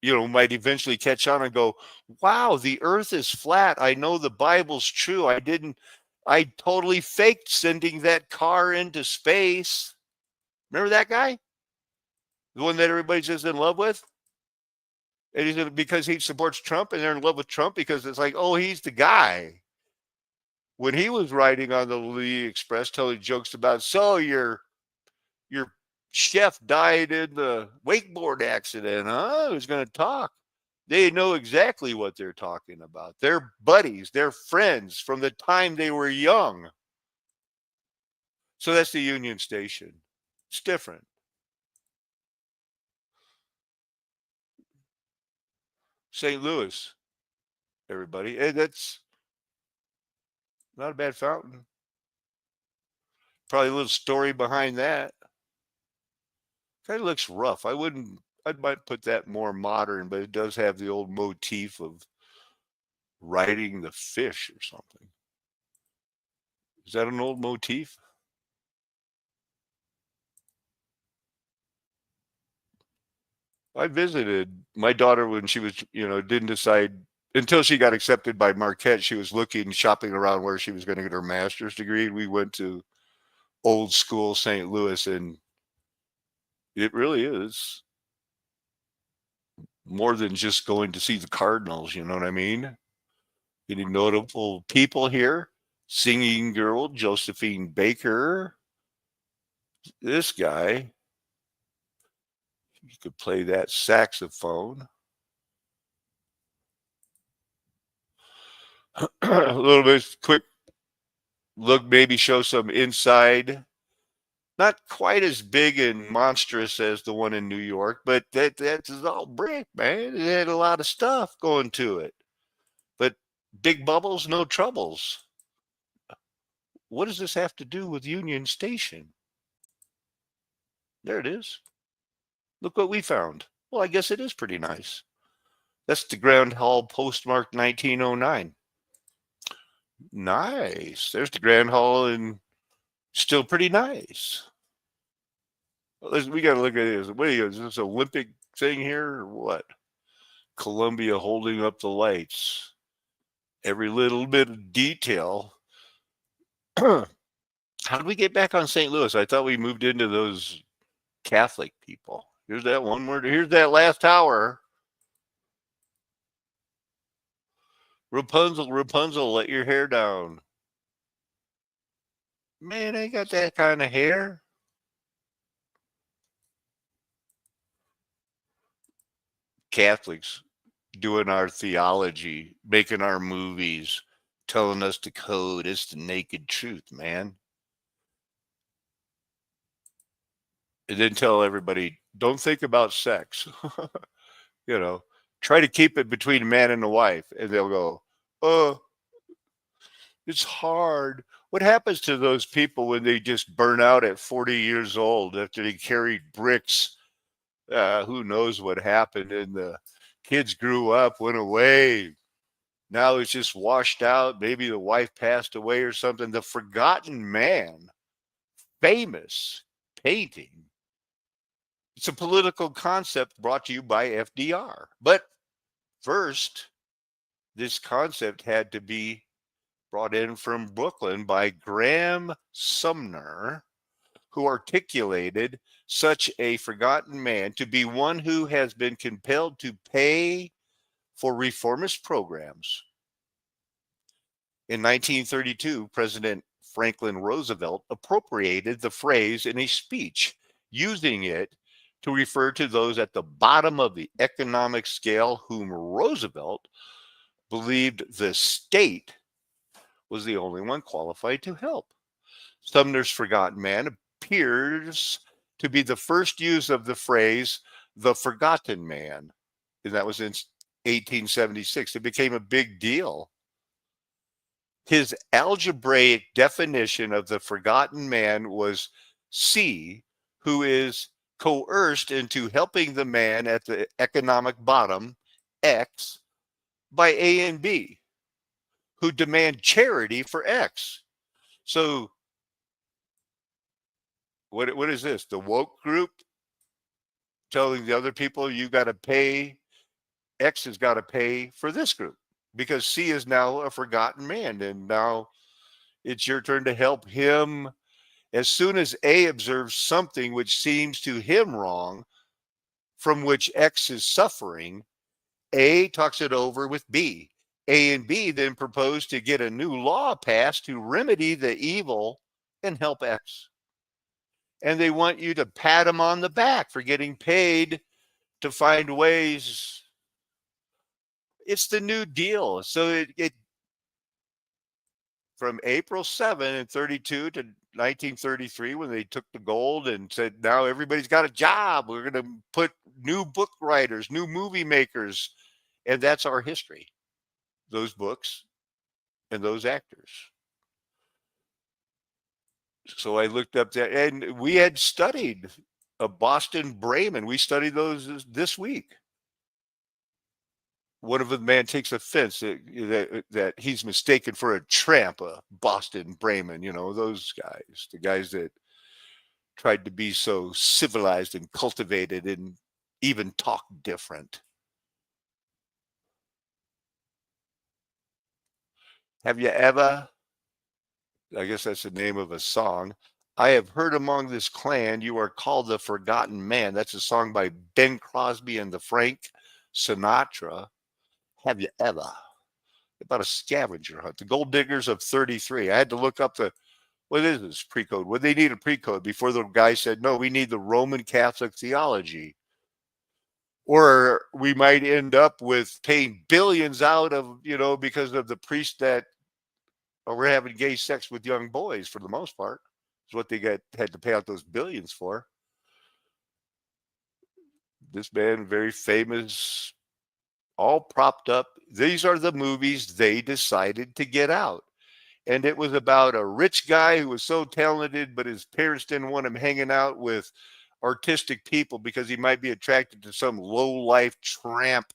might eventually catch on and go, wow, the earth is flat. I know the Bible's true. I totally faked sending that car into space. Remember that guy? The one that everybody's just in love with? And he's because he supports Trump and they're in love with Trump because it's like, oh, he's the guy. When he was riding on the Lee Express telling jokes about, so your chef died in the wakeboard accident, huh? Who's going to talk? They know exactly what they're talking about. They're buddies. They're friends from the time they were young. So that's the Union Station. It's different. St. Louis, everybody. And that's not a bad fountain. Probably a little story behind that. Kind of looks rough. I might put that more modern, but it does have the old motif of riding the fish or something. Is that an old motif? I visited my daughter when she was, didn't decide until she got accepted by Marquette. She was shopping around where she was going to get her master's degree. We went to old school St. Louis, and it really is more than just going to see the Cardinals. You know what I mean? Any notable people here? Singing girl, Josephine Baker. This guy. You could play that saxophone. A little bit quick look, maybe show some inside. Not quite as big and monstrous as the one in New York, but that's all brick, man. It had a lot of stuff going to it. But big bubbles, no troubles. What does this have to do with Union Station? There it is. Look what we found. Well, I guess it is pretty nice. That's the Grand Hall postmarked 1909. Nice. There's the Grand Hall and still pretty nice. We got to look at this. Is this an Olympic thing here or what? Columbia holding up the lights. Every little bit of detail. How did we get back on St. Louis? I thought we moved into those Catholic people. Here's that one word. Here's that last tower. Rapunzel, Rapunzel, let your hair down. Man, I ain't got that kind of hair. Catholics doing our theology, making our movies, telling us the code. It's the naked truth, man. And then tell everybody, don't think about sex. Try to keep it between a man and a wife. And they'll go, oh, it's hard. What happens to those people when they just burn out at 40 years old after they carried bricks? Who knows what happened? And the kids grew up, went away. Now it's just washed out. Maybe the wife passed away or something. The Forgotten Man, famous painting. It's a political concept brought to you by FDR. But first, this concept had to be brought in from Brooklyn by Graham Sumner, who articulated such a forgotten man to be one who has been compelled to pay for reformist programs. In 1932, President Franklin Roosevelt appropriated the phrase in a speech, using it to refer to those at the bottom of the economic scale whom Roosevelt believed the state was the only one qualified to help. Sumner's Forgotten Man appears to be the first use of the phrase, the Forgotten Man. And that was in 1876. It became a big deal. His algebraic definition of the Forgotten Man was C, who is coerced into helping the man at the economic bottom, X, by A and B, who demand charity for X. So what is this? The woke group telling the other people you got to pay, X has got to pay for this group because C is now a forgotten man. And now it's your turn to help him. As soon as A observes something which seems to him wrong, from which X is suffering, A talks it over with B. A and B then propose to get a new law passed to remedy the evil and help X. And they want you to pat them on the back for getting paid to find ways. It's the New Deal. So it from April 7 and 32 to 1933, when they took the gold and said, now everybody's got a job. We're going to put new book writers, new movie makers. And that's our history, those books and those actors. So I looked up that, and we had studied a Boston Brayman. We studied those this week. One of the man takes offense that he's mistaken for a tramp, a Boston Brayman, those guys, the guys that tried to be so civilized and cultivated and even talk different. Have you ever, I guess that's the name of a song, I have heard among this clan you are called the forgotten man. That's a song by Ben Crosby and the Frank Sinatra. Have you ever? About a scavenger hunt. The gold diggers of 33. I had to look up what is this pre-code? What they need a pre-code before the guy said, no, we need the Roman Catholic theology. Or we might end up with paying billions out of, because of the priest that were having gay sex with young boys for the most part. Is what they had to pay out those billions for. This man, very famous, all propped up. These are the movies they decided to get out. And it was about a rich guy who was so talented, but his parents didn't want him hanging out with artistic people because he might be attracted to some low-life tramp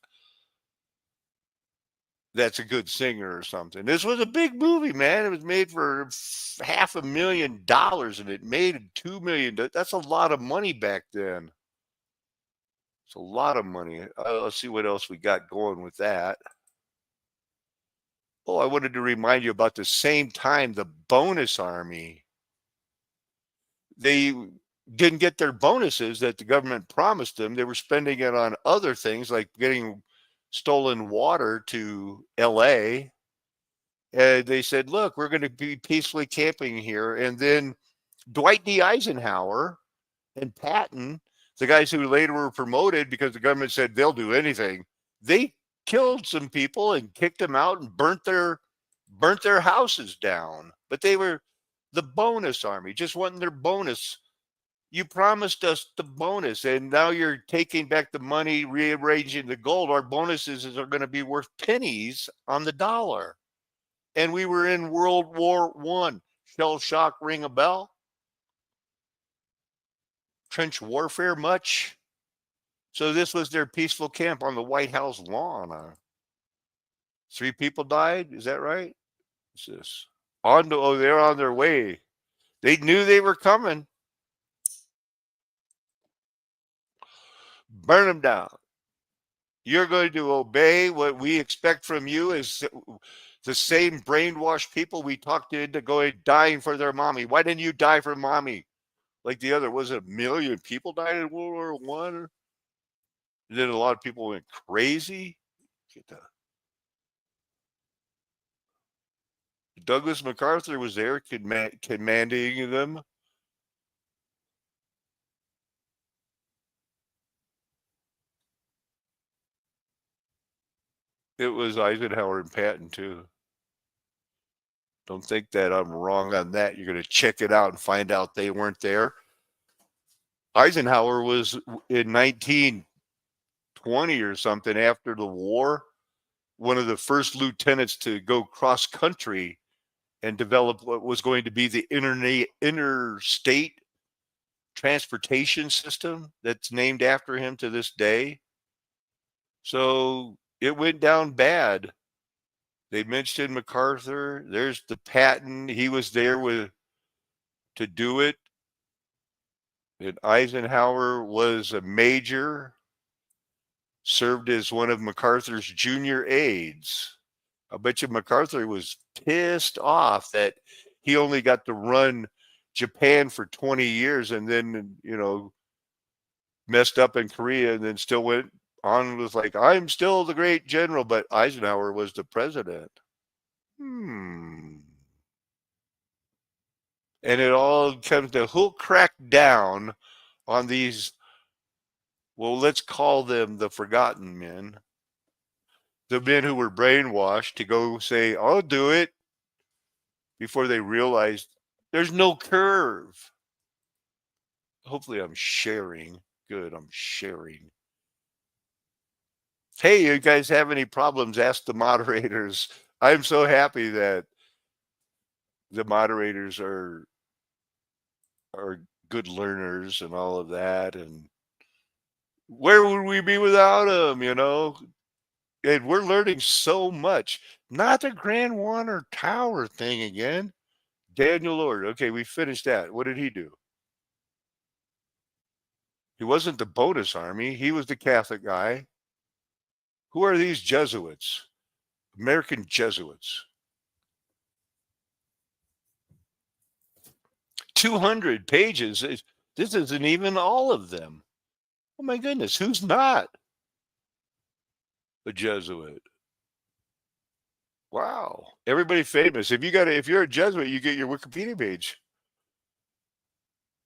that's a good singer or something. This was a big movie, man. It was made for $500,000 and it made $2 million. That's a lot of money back then. It's a lot of money. Let's see what else we got going with that. Oh, I wanted to remind you about the same time the bonus army. They didn't get their bonuses that the government promised them. They were spending it on other things like getting stolen water to LA. And they said, look, we're going to be peacefully camping here. And then Dwight D. Eisenhower and Patton, the guys who later were promoted because the government said they'll do anything, they killed some people and kicked them out and burnt their houses down. But they were the bonus army, just wanting their bonus. You promised us the bonus, and now you're taking back the money, rearranging the gold. Our bonuses are going to be worth pennies on the dollar. And we were in World War I. Shell shock ring a bell? Trench warfare much? So this was their peaceful camp on the White House lawn. 3 people died. Is that right? What's this? They're on their way. They knew they were coming. Burn them down. You're going to obey what we expect from you as the same brainwashed people we talked into dying for their mommy. Why didn't you die for mommy? Like the other, was it 1 million people died in World War I? And then a lot of people went crazy. Douglas MacArthur was there commanding them. It was Eisenhower and Patton, too. Don't think that I'm wrong on that. You're going to check it out and find out they weren't there. Eisenhower was in 1920 or something after the war, one of the first lieutenants to go cross country and develop what was going to be the interstate transportation system that's named after him to this day. So it went down bad. They mentioned MacArthur. There's the Patton. He was there to do it. And Eisenhower was a major, served as one of MacArthur's junior aides. I bet you MacArthur was pissed off that he only got to run Japan for 20 years and then, messed up in Korea and then still went on and was like, I'm still the great general, but Eisenhower was the president. And it all comes to who'll crack down on these, well, let's call them the forgotten men, the men who were brainwashed to go say, I'll do it, before they realized there's no curve. Hopefully I'm sharing. Good, I'm sharing. Hey, you guys have any problems? Ask the moderators. I'm so happy that the moderators are good learners and all of that. And where would we be without them, And we're learning so much. Not the Grand Water Tower thing again. Daniel Lord. Okay, we finished that. What did he do? He wasn't the bonus army. He was the Catholic guy. Who are these Jesuits? American Jesuits. 200 pages. This isn't even all of them. Oh my goodness, who's not a Jesuit? Wow. Everybody famous. If you're a Jesuit, you get your Wikipedia page.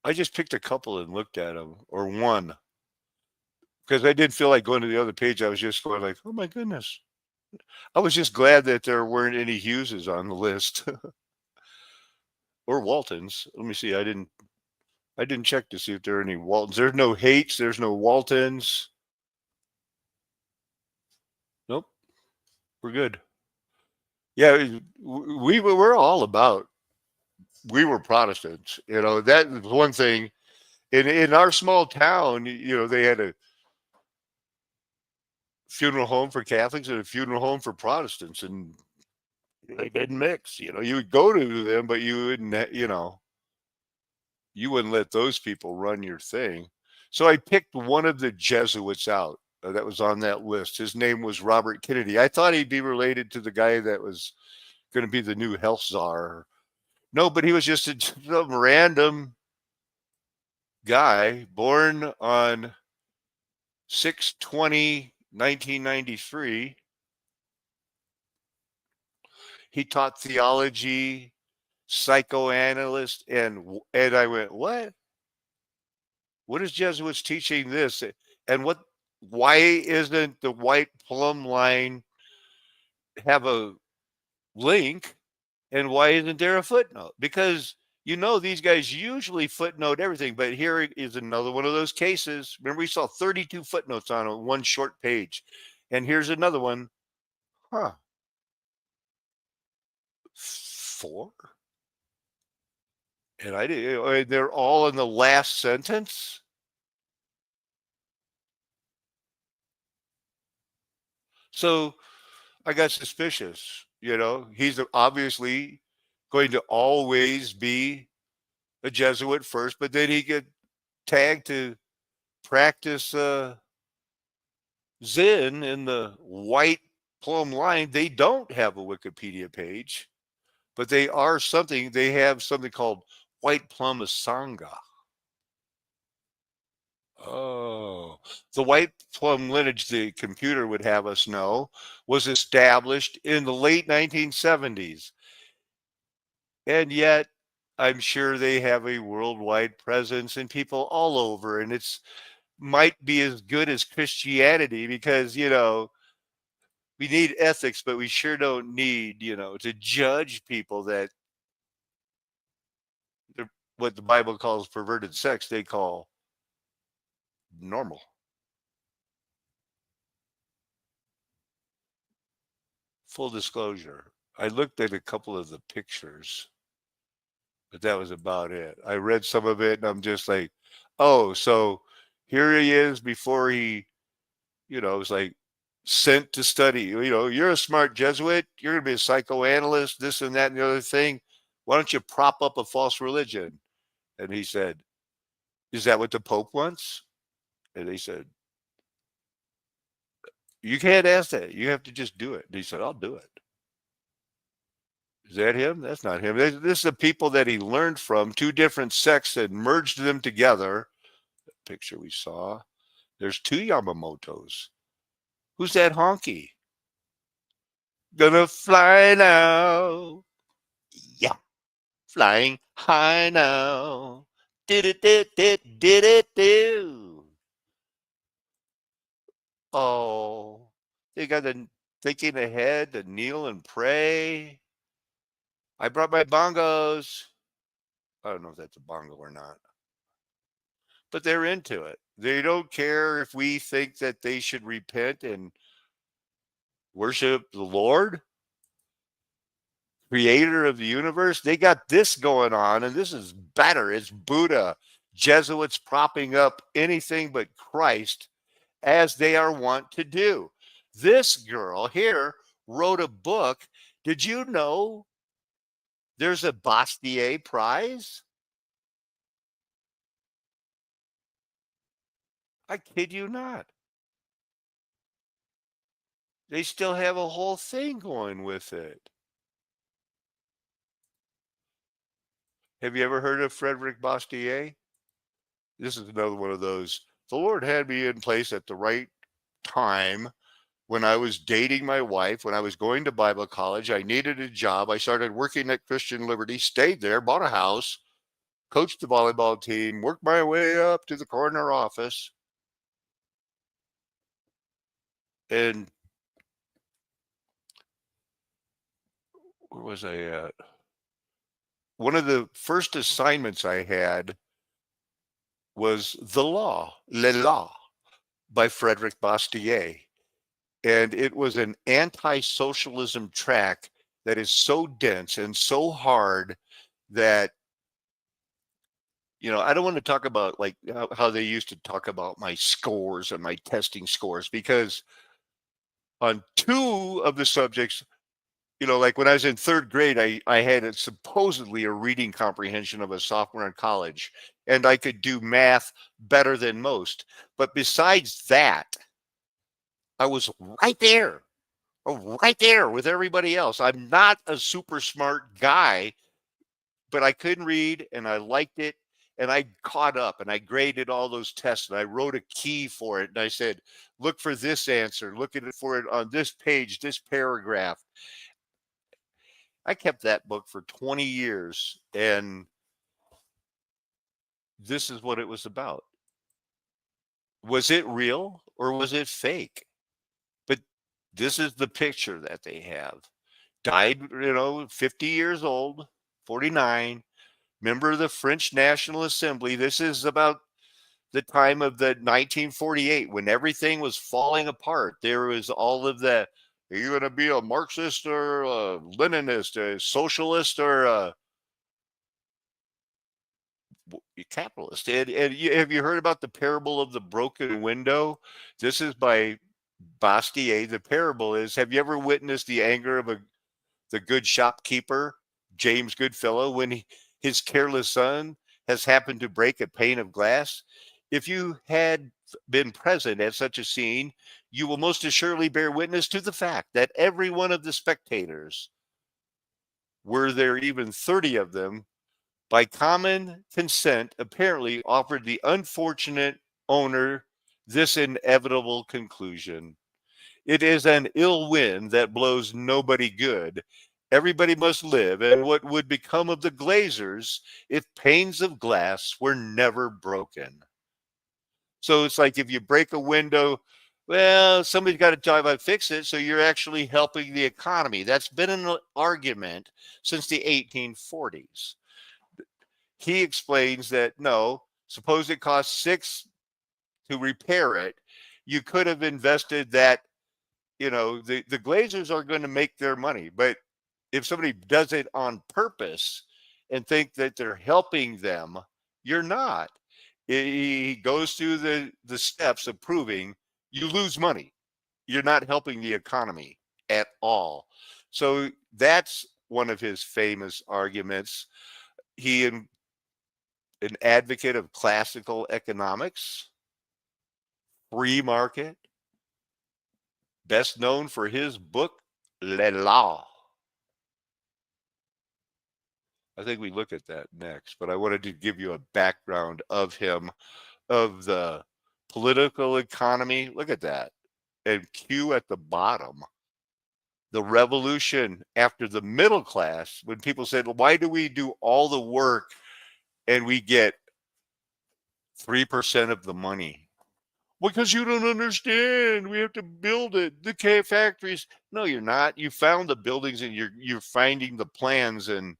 I just picked a couple and looked at them, or one. Because I didn't feel like going to the other page. I was just going like, oh my goodness. I was just glad that there weren't any Hugheses on the list. Or Waltons. Let me see. I didn't check to see if there are any Waltons. There's no Hates. There's no Waltons. Nope. We're good. Yeah, we're all about. We were Protestants. That was one thing. In our small town, they had a funeral home for Catholics and a funeral home for Protestants, and they didn't mix. You would go to them, but you wouldn't. You wouldn't let those people run your thing. So I picked one of the Jesuits out that was on that list. His name was Robert Kennedy. I thought he'd be related to the guy that was going to be the new health czar. No, but he was just some random guy born on 6/20/1993. He taught theology, psychoanalyst, and I went, what? What is Jesuits teaching this? And why isn't the white plumb line have a link? And why isn't there a footnote? Because these guys usually footnote everything, but here is another one of those cases. Remember, we saw 32 footnotes on one short page. And here's another one. 4? And they're all in the last sentence. So I got suspicious. He's obviously going to always be a Jesuit first, but then he get tagged to practice Zen in the white plumb line. They don't have a Wikipedia page, but they have something called White Plum Sangha. Oh, the white plum lineage, the computer would have us know, was established in the late 1970s. And yet, I'm sure they have a worldwide presence and people all over. And might be as good as Christianity because, we need ethics, but we sure don't need, to judge people that what the Bible calls perverted sex, they call normal. Full disclosure, I looked at a couple of the pictures but that was about it. I read some of it and I'm just like, oh, so here he is before he, it was like sent to study. You're a smart Jesuit. You're going to be a psychoanalyst, this and that and the other thing. Why don't you prop up a false religion? And he said, is that what the Pope wants? And they said, you can't ask that. You have to just do it. And he said, I'll do it. Is that him? That's not him. This is the people that he learned from, two different sects and merged them together. The picture we saw. There's two Yamamotos. Who's that honky? Gonna fly now. Yeah. Flying high now. Did it do. Oh, they got the thinking ahead to kneel and pray. I brought my bongos. I don't know if that's a bongo or not, but they're into it. They don't care if we think that they should repent and worship the Lord, creator of the universe. They got this going on, and this is better. It's Buddha, Jesuits propping up anything but Christ, as they are wont to do. This girl here wrote a book. Did you know there's a Bastiat Prize? I kid you not. They still have a whole thing going with it. Have you ever heard of Frederick Bastiat? This is another one of those. The Lord had me in place at the right time when I was dating my wife, when I was going to Bible college. I needed a job. I started working at Christian Liberty, stayed there, bought a house, coached the volleyball team, worked my way up to the corner office. And where was I at? One of the first assignments I had was The Law, Le Law, by Frederick Bastiat. And it was an anti-socialism track that is so dense and so hard that, I don't want to talk about like how they used to talk about my scores and my testing scores, because on two of the subjects, like when I was in third grade, I had supposedly a reading comprehension of a sophomore in college, and I could do math better than most. But besides that, I was right there with everybody else. I'm not a super smart guy, but I couldn't read and I liked it. And I caught up and I graded all those tests and I wrote a key for it. And I said, look for this answer, look at it for it on this page, this paragraph. I kept that book for 20 years, and this is what it was about. Was it real or was it fake? But this is the picture that they have. Died, 50 years old, 49, member of the French National Assembly. This is about the time of the 1948 when everything was falling apart. There was all of the, are you going to be a Marxist or a Leninist, a socialist or a capitalist? And have you heard about the parable of the broken window? This is by Bastiat. The parable is, have you ever witnessed the anger of the good shopkeeper, James Goodfellow, when his careless son has happened to break a pane of glass? If you had been present at such a scene, you will most assuredly bear witness to the fact that every one of the spectators, were there even 30 of them, by common consent, apparently offered the unfortunate owner this inevitable conclusion: it is an ill wind that blows nobody good. Everybody must live, and what would become of the glazers if panes of glass were never broken? So it's like if you break a window, well, somebody's got to try to fix it, so you're actually helping the economy. That's been an argument since the 1840s. He explains that no, suppose it costs $6 to repair it, you could have invested that. The Glazers are going to make their money, but if somebody does it on purpose and think that they're helping them. You're not. He goes through the steps of proving you lose money. You're not helping the economy at all. So that's one of his famous arguments. He an advocate of classical economics, free market, best known for his book, Le Law. I think we look at that next, but I wanted to give you a background of him, of the political economy. Look at that. And Q at the bottom. The revolution after the middle class, when people said, why do we do all the work and we get 3% of the money? Because you don't understand. We have to build it. The factories. No, you're not. You found the buildings and you're finding the plans and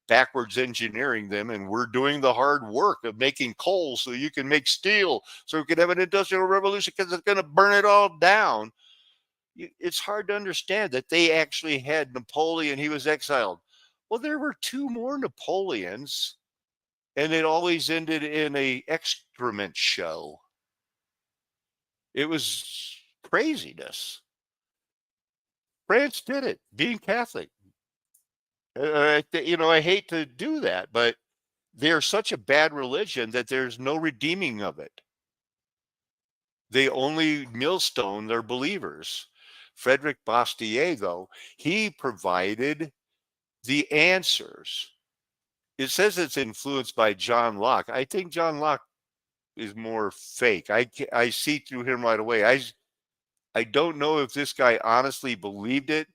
backwards engineering them, and we're doing the hard work of making coal so you can make steel, so we can have an industrial revolution, because it's going to burn it all down. It's hard to understand that they actually had Napoleon. He was exiled. Well, there were 2 more Napoleons, and it always ended in a excrement show. It was craziness. France did it, being Catholic. I hate to do that, but they're such a bad religion that there's no redeeming of it. They only millstone their believers. Frederick Bastiat, though, he provided the answers. It says it's influenced by John Locke. I think John Locke is more fake. I see through him right away. I don't know if this guy honestly believed it.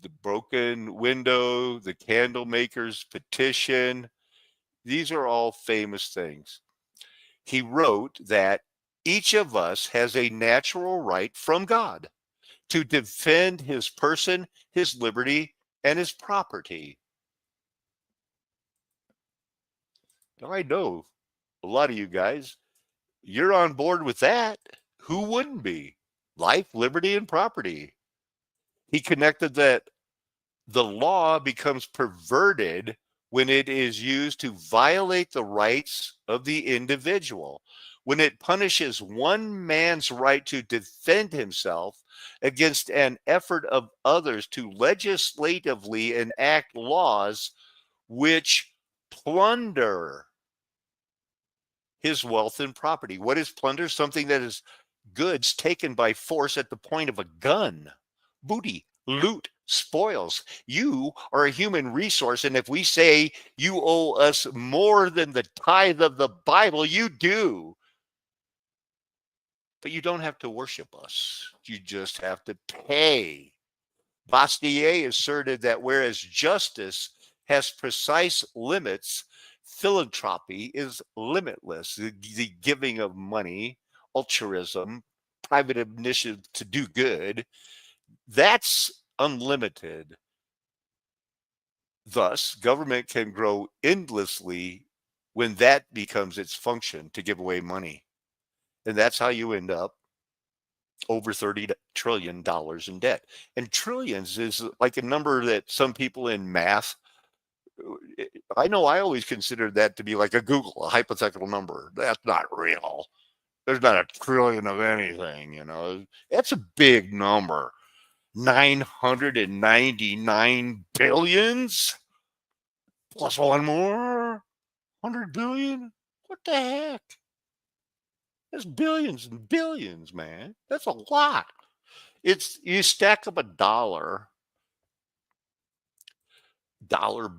The broken window, the candle maker's petition, these are all famous things. He wrote that each of us has a natural right from God to defend his person, his liberty, and his property. Now, I know a lot of you guys, you're on board with that. Who wouldn't be? Life, liberty, and property. He connected that the law becomes perverted when it is used to violate the rights of the individual, when it punishes one man's right to defend himself against an effort of others to legislatively enact laws which plunder his wealth and property. What is plunder? Something that is goods taken by force at the point of a gun. Booty, loot, spoils. You are a human resource, and if we say you owe us more than the tithe of the Bible, you do. But you don't have to worship us. You just have to pay. Bastiat asserted that whereas justice has precise limits, philanthropy is limitless. The giving of money, altruism, private initiative to do good, that's unlimited. Thus, government can grow endlessly when that becomes its function, to give away money. And that's how you end up over $30 trillion in debt. And trillions is like a number that some people in math, I know I always considered that to be like a Google, a hypothetical number. That's not real. There's not a trillion of anything, That's a big number. 999 billions plus one more 100 billion. What the heck? That's billions and billions, man. That's a lot. You stack up a dollar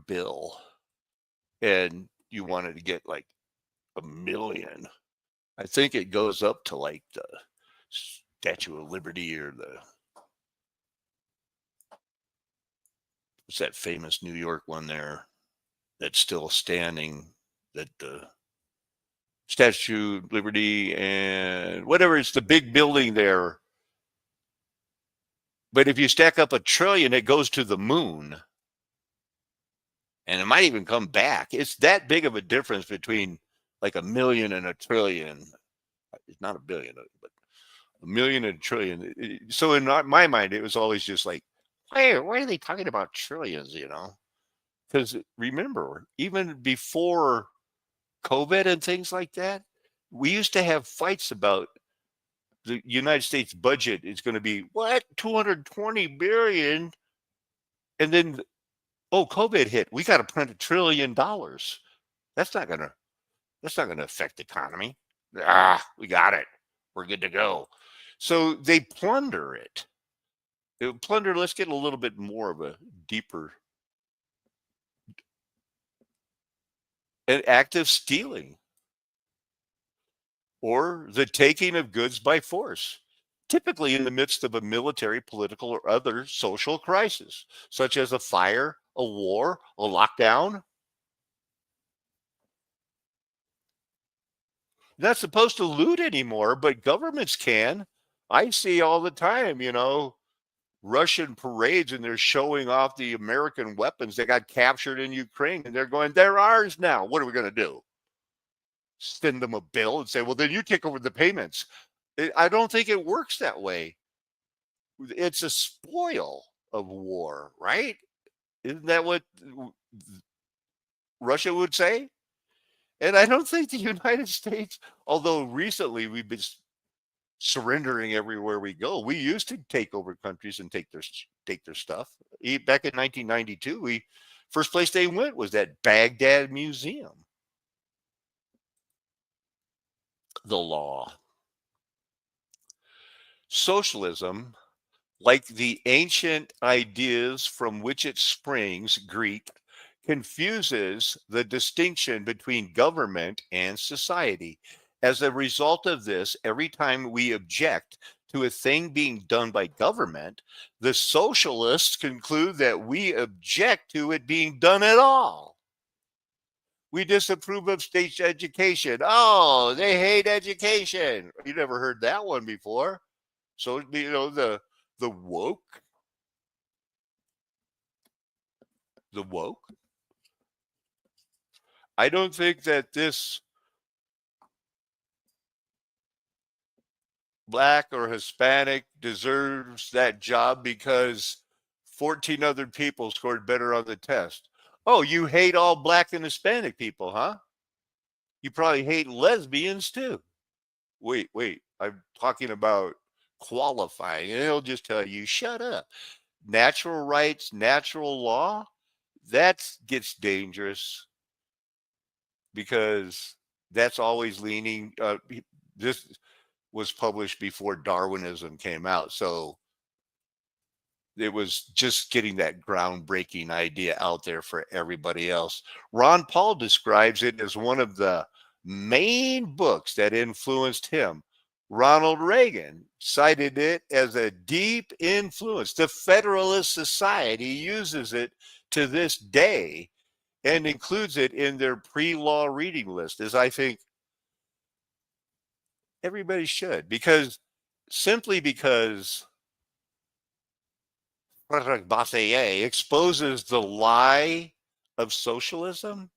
bill and you wanted to get like a million. I think it goes up to like the Statue of Liberty or what's that famous New York one there that's still standing, that the Statue of Liberty and whatever, it's the big building there. But if you stack up a trillion, it goes to the moon. And it might even come back. It's that big of a difference between like a million and a trillion. It's not a billion, but a million and a trillion. So in my mind, it was always just like, why are they talking about trillions, because remember, even before COVID and things like that, we used to have fights about the United States budget is going to be what 220 billion, and then oh, COVID hit. We got to print $1 trillion. That's not gonna affect the economy. Ah, we got it. We're good to go. So they plunder it. Plunder. Let's get a little bit more of a deeper an act of stealing or the taking of goods by force, typically in the midst of a military, political, or other social crisis, such as a fire, a war, a lockdown. You're not supposed to loot anymore, but governments can. I see all the time, Russian parades and they're showing off the American weapons that got captured in Ukraine and they're going, they're ours now. What are we going to do? Send them a bill and say, well, then you take over the payments. I don't think it works that way. It's a spoil of war, right? Isn't that what Russia would say? And I don't think the United States, although recently we've been surrendering everywhere we go. We used to take over countries and take their stuff. Back in 1992, first place they went was that Baghdad Museum. The law. Socialism, like the ancient ideas from which it springs, Greek, confuses the distinction between government and society. As a result of this, every time we object to a thing being done by government, the socialists conclude that we object to it being done at all. We disapprove of state education. Oh, they hate education. You never heard that one before. So, the woke. The woke. I don't think that this Black or Hispanic deserves that job because 14 other people scored better on the test. Oh, you hate all Black and Hispanic people, huh? You probably hate lesbians too. Wait, I'm talking about qualifying. And they'll just tell you, shut up. Natural rights, natural law, that gets dangerous because that's always leaning. This was published before Darwinism came out. So it was just getting that groundbreaking idea out there for everybody else. Ron Paul describes it as one of the main books that influenced him. Ronald Reagan cited it as a deep influence. The Federalist Society uses it to this day and includes it in their pre-law reading list, as I think everybody should, simply because Frederick Bastiat exposes the lie of socialism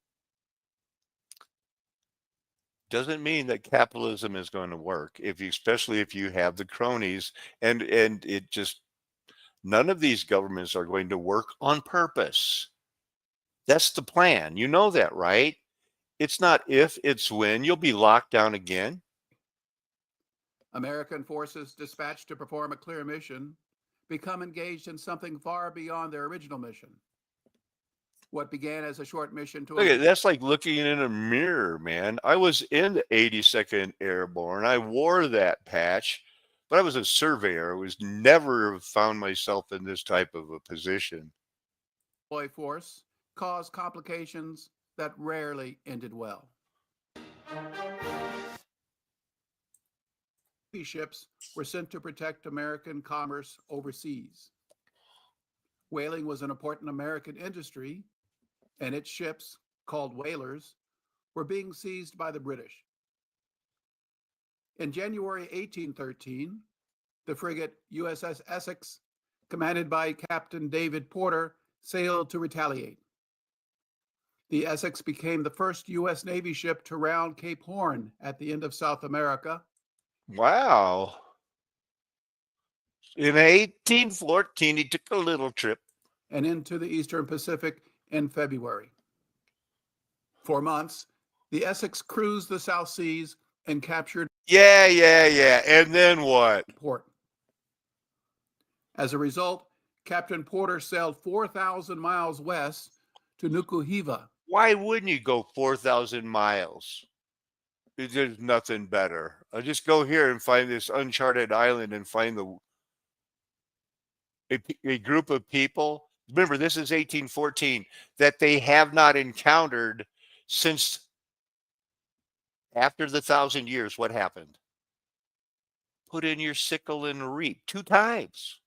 doesn't mean that capitalism is going to work, especially if you have the cronies, and it just, none of these governments are going to work on purpose. That's the plan. You know that, right? It's not if, it's when. You'll be locked down again. American forces dispatched to perform a clear mission become engaged in something far beyond their original mission. What began as a short mission to... Look, that's like looking in a mirror, man. I was in the 82nd Airborne. I wore that patch, but I was a surveyor. I was never found myself in this type of a position. Deploy force caused complications that rarely ended well. Ships were sent to protect American commerce overseas. Whaling was an important American industry, and its ships, called whalers, were being seized by the British. In January 1813, the frigate USS Essex, commanded by Captain David Porter, sailed to retaliate. The Essex became the first U.S. Navy ship to round Cape Horn at the end of South America. Wow. In 1814, he took a little trip. And into the Eastern Pacific in February. For months, the Essex cruised the South Seas and captured Yeah. And then what? port. As a result, Captain Porter sailed 4,000 miles west to Nukuhiva. Why wouldn't you go 4,000 miles? There's nothing better. I'll just go here and find this uncharted island and find a group of people. Remember, this is 1814 that they have not encountered since after the 1,000 years. What happened? Put in your sickle and reap 2 times.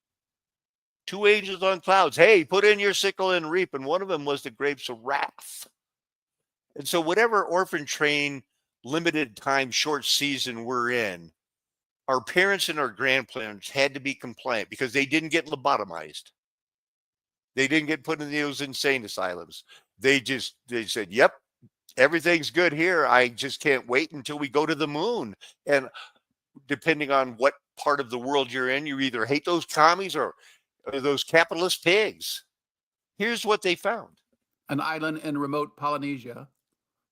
2 angels on clouds. Hey, put in your sickle and reap. And one of them was the grapes of wrath. And so, whatever orphan train, limited time, short season we're in, our parents and our grandparents had to be compliant because they didn't get lobotomized. They didn't get put in those insane asylums. They said, yep, everything's good here. I just can't wait until we go to the moon. And depending on what part of the world you're in, you either hate those commies or those capitalist pigs. Here's what they found. An island in remote Polynesia,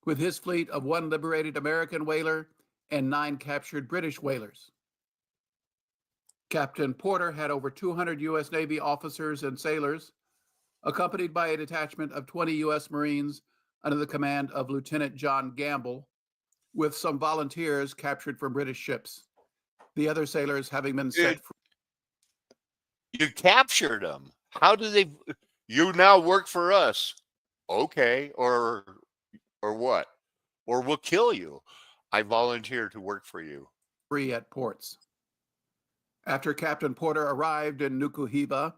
with his fleet of 1 liberated American whaler and 9 captured British whalers. Captain Porter had over 200 U.S. Navy officers and sailors, accompanied by a detachment of 20 U.S. Marines under the command of Lieutenant John Gamble, with some volunteers captured from British ships. The other sailors having been set free. You captured them. How do they? You now work for us. Okay, or what? Or we'll kill you. I volunteer to work for you. Free at ports. After Captain Porter arrived in Nukuhiva,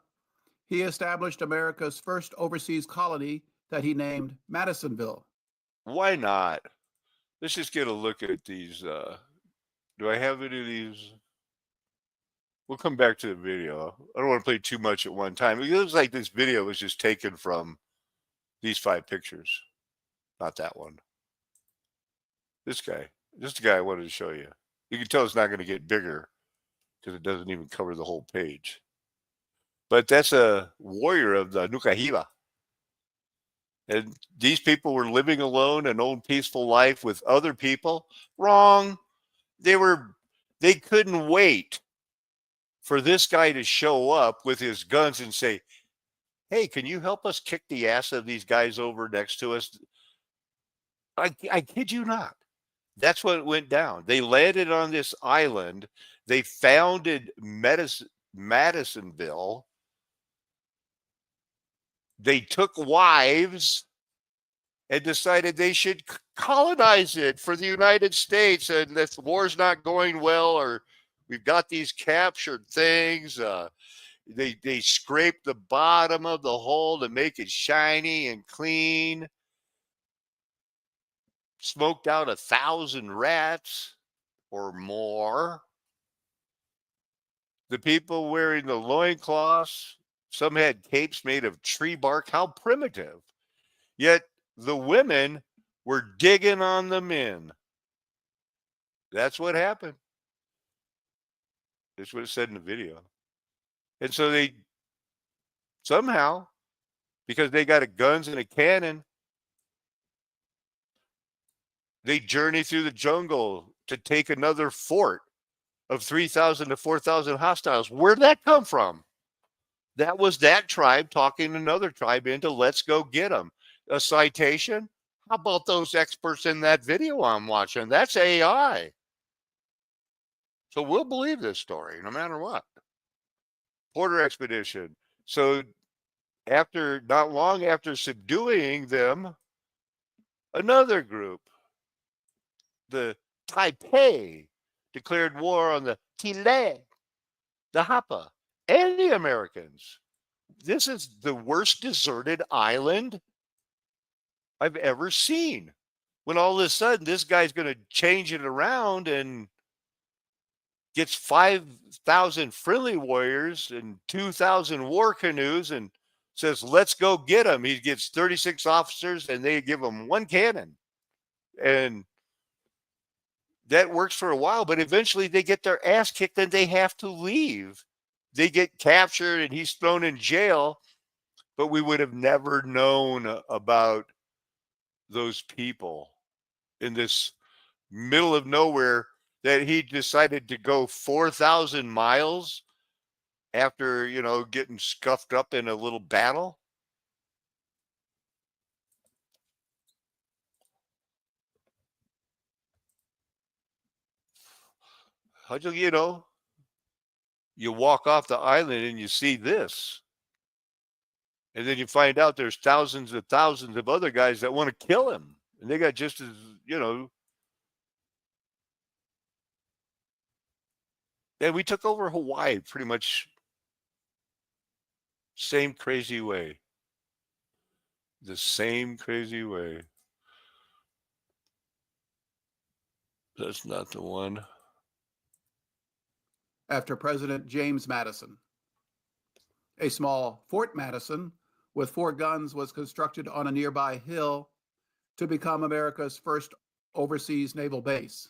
he established America's first overseas colony that he named Madisonville. Why not? Let's just get a look at these. Do I have any of these? We'll come back to the video. I don't want to play too much at one time. It looks like this video was just taken from these 5 pictures. Not that one. This guy. This is the guy I wanted to show you. You can tell it's not going to get bigger because it doesn't even cover the whole page. But that's a warrior of the Nukuhiva. And these people were living alone an old peaceful life with other people. Wrong. They couldn't wait for this guy to show up with his guns and say, hey, can you help us kick the ass of these guys over next to us? I kid you not. That's what went down. They landed on this island. They founded Madisonville. They took wives and decided they should colonize it for the United States. And this war's not going well, or we've got these captured things. They scrape the bottom of the hole to make it shiny and clean. Smoked out 1,000 rats or more. The people wearing the loincloths, some had capes made of tree bark. How primitive. Yet the women were digging on the men. That's what happened. That's what it said in the video. And so they somehow, because they got guns and a cannon, they journey through the jungle to take another fort of 3,000 to 4,000 hostiles. Where'd that come from? That was that tribe talking another tribe into let's go get them. A citation? How about those experts in that video I'm watching? That's AI. So we'll believe this story no matter what. Porter expedition. So not long after subduing them, another group, the Taipei, declared war on the Tile, the Hapa, and the Americans. This is the worst deserted island I've ever seen. When all of a sudden this guy's going to change it around and gets 5,000 friendly warriors and 2,000 war canoes and says, let's go get him. He gets 36 officers and they give him 1 cannon. And that works for a while, but eventually they get their ass kicked and they have to leave. They get captured and he's thrown in jail. but we would have never known about those people in this middle of nowhere that he decided to go 4,000 miles after, getting scuffed up in a little battle. How'd you walk off the island and you see this. And then you find out there's thousands of other guys that want to kill him. And they got just as, and we took over Hawaii pretty much same crazy way. The same crazy way. That's not the one. After President James Madison. A small Fort Madison with 4 guns was constructed on a nearby hill to become America's first overseas naval base.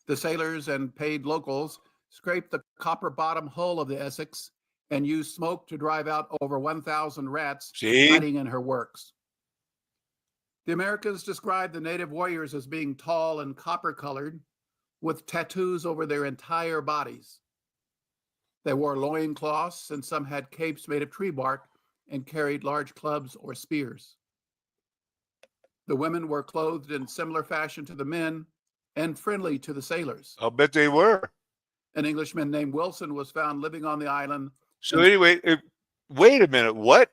The sailors and paid locals scraped the copper bottom hull of the Essex and used smoke to drive out over 1,000 rats hiding in her works. The Americans described the native warriors as being tall and copper-colored, with tattoos over their entire bodies. They wore loincloths, and some had capes made of tree bark and carried large clubs or spears. The women were clothed in similar fashion to the men and friendly to the sailors. I'll bet they were. An Englishman named Wilson was found living on the island. So anyway, wait a minute. What?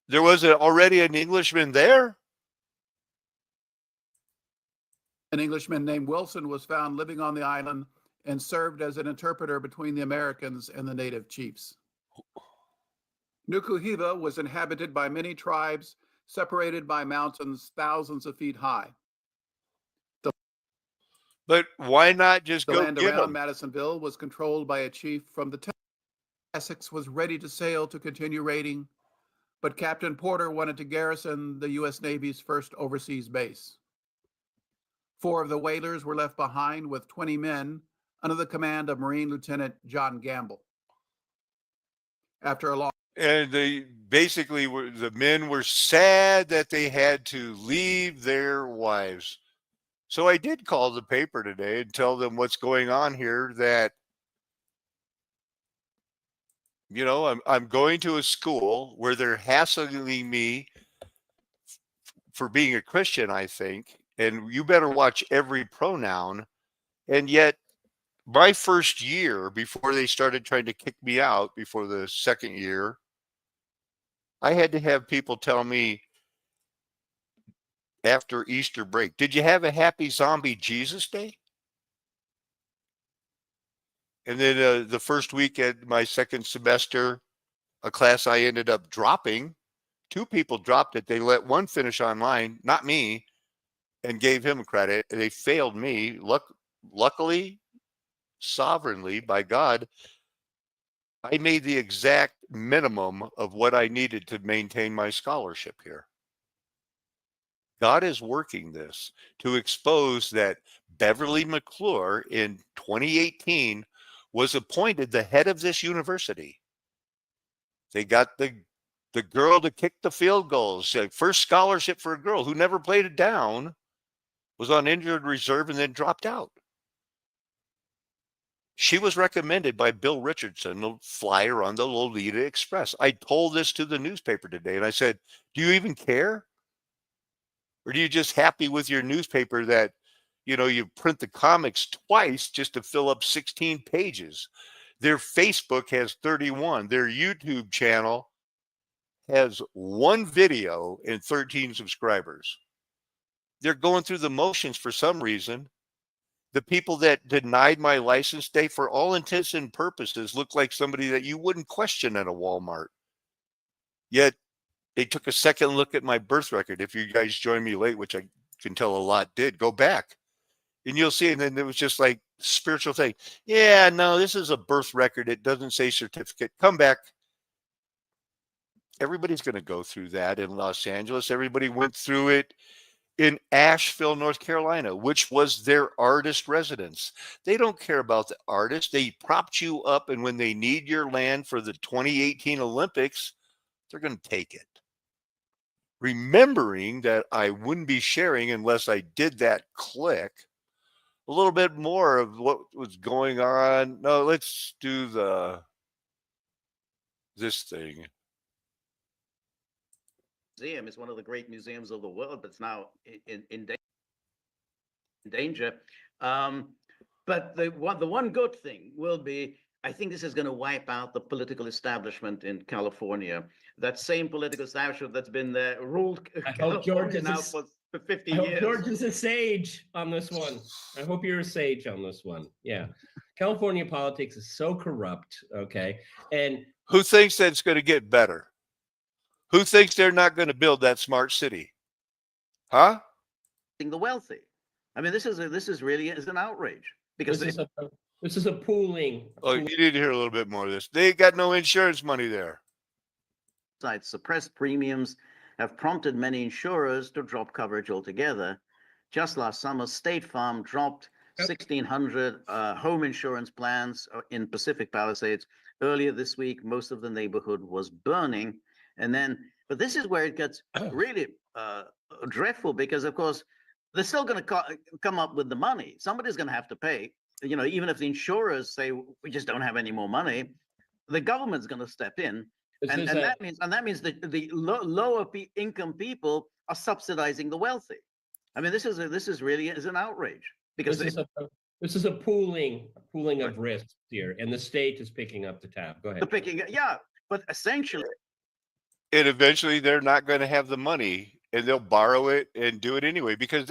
There was already an Englishman there? An Englishman named Wilson was found living on the island and served as an interpreter between the Americans and the native chiefs. Nukuhiva was inhabited by many tribes separated by mountains thousands of feet high. But why not just the go land get around them? Madisonville was controlled by a chief from the Essex was ready to sail to continue raiding, but Captain Porter wanted to garrison the U.S. Navy's first overseas base. 4 of the whalers were left behind with 20 men under the command of Marine Lieutenant John Gamble. After a long And the men were sad that they had to leave their wives. So I did call the paper today and tell them what's going on here, that, I'm going to a school where they're hassling me for being a Christian, I think, and you better watch every pronoun. And yet my first year, before they started trying to kick me out, before the second year, I had to have people tell me after Easter break, did you have a happy zombie Jesus day? And then the first week at my second semester, a class I ended up dropping, 2 people dropped it. They let one finish online, not me, and gave him credit. They failed me. Luckily, sovereignly, by God, I made the exact minimum of what I needed to maintain my scholarship here. God is working this to expose that Beverly McClure in 2018 was appointed the head of this university. They got the girl to kick the field goals. First scholarship for a girl who never played it down, was on injured reserve and then dropped out. She was recommended by Bill Richardson, the flyer on the Lolita Express. I told this to the newspaper today, and I said, do you even care? Or are you just happy with your newspaper that, you print the comics twice just to fill up 16 pages? Their Facebook has 31. Their YouTube channel has 1 video and 13 subscribers. They're going through the motions for some reason. The people that denied my license day, for all intents and purposes, look like somebody that you wouldn't question at a Walmart. Yet they took a second look at my birth record. If you guys joined me late, which I can tell a lot did, go back and you'll see. And then it was just like spiritual thing. Yeah, no, this is a birth record. It doesn't say certificate. Come back. Everybody's going to go through that in Los Angeles. Everybody went through it in Asheville, North Carolina, which was their artist residence. They don't care about the artist. They propped you up, and when they need your land for the 2018 Olympics, They're going to take it. Remembering that I wouldn't be sharing unless I did that click. A little bit more of what was going on. No, let's do this thing. Museum is one of the great museums of the world, but it's now in danger. But the one good thing will be, I think this is going to wipe out the political establishment in California. That same political establishment that's been ruled California now for 50 years. George is a sage on this one. I hope you're a sage on this one. Yeah. California politics is so corrupt. Okay. And who thinks that it's going to get better? Who thinks they're not going to build that smart city? Huh? The wealthy. I mean, this is really an outrage because this is a pooling. Oh, you need to hear a little bit more of this. They got no insurance money there. Suppressed premiums have prompted many insurers to drop coverage altogether. Just last summer, State Farm dropped 1,600 home insurance plans in Pacific Palisades. Earlier this week, most of the neighborhood was burning. But this is where it gets really dreadful because, of course, they're still going to come up with the money. Somebody's going to have to pay. You know, even if the insurers say we just don't have any more money, the government's going to step in, and that means that the lower income people are subsidizing the wealthy. I mean, this is really an outrage because this is a pooling of risks here, and the state is picking up the tab. Go ahead. But essentially, and eventually they're not going to have the money. And they'll borrow it and do it anyway because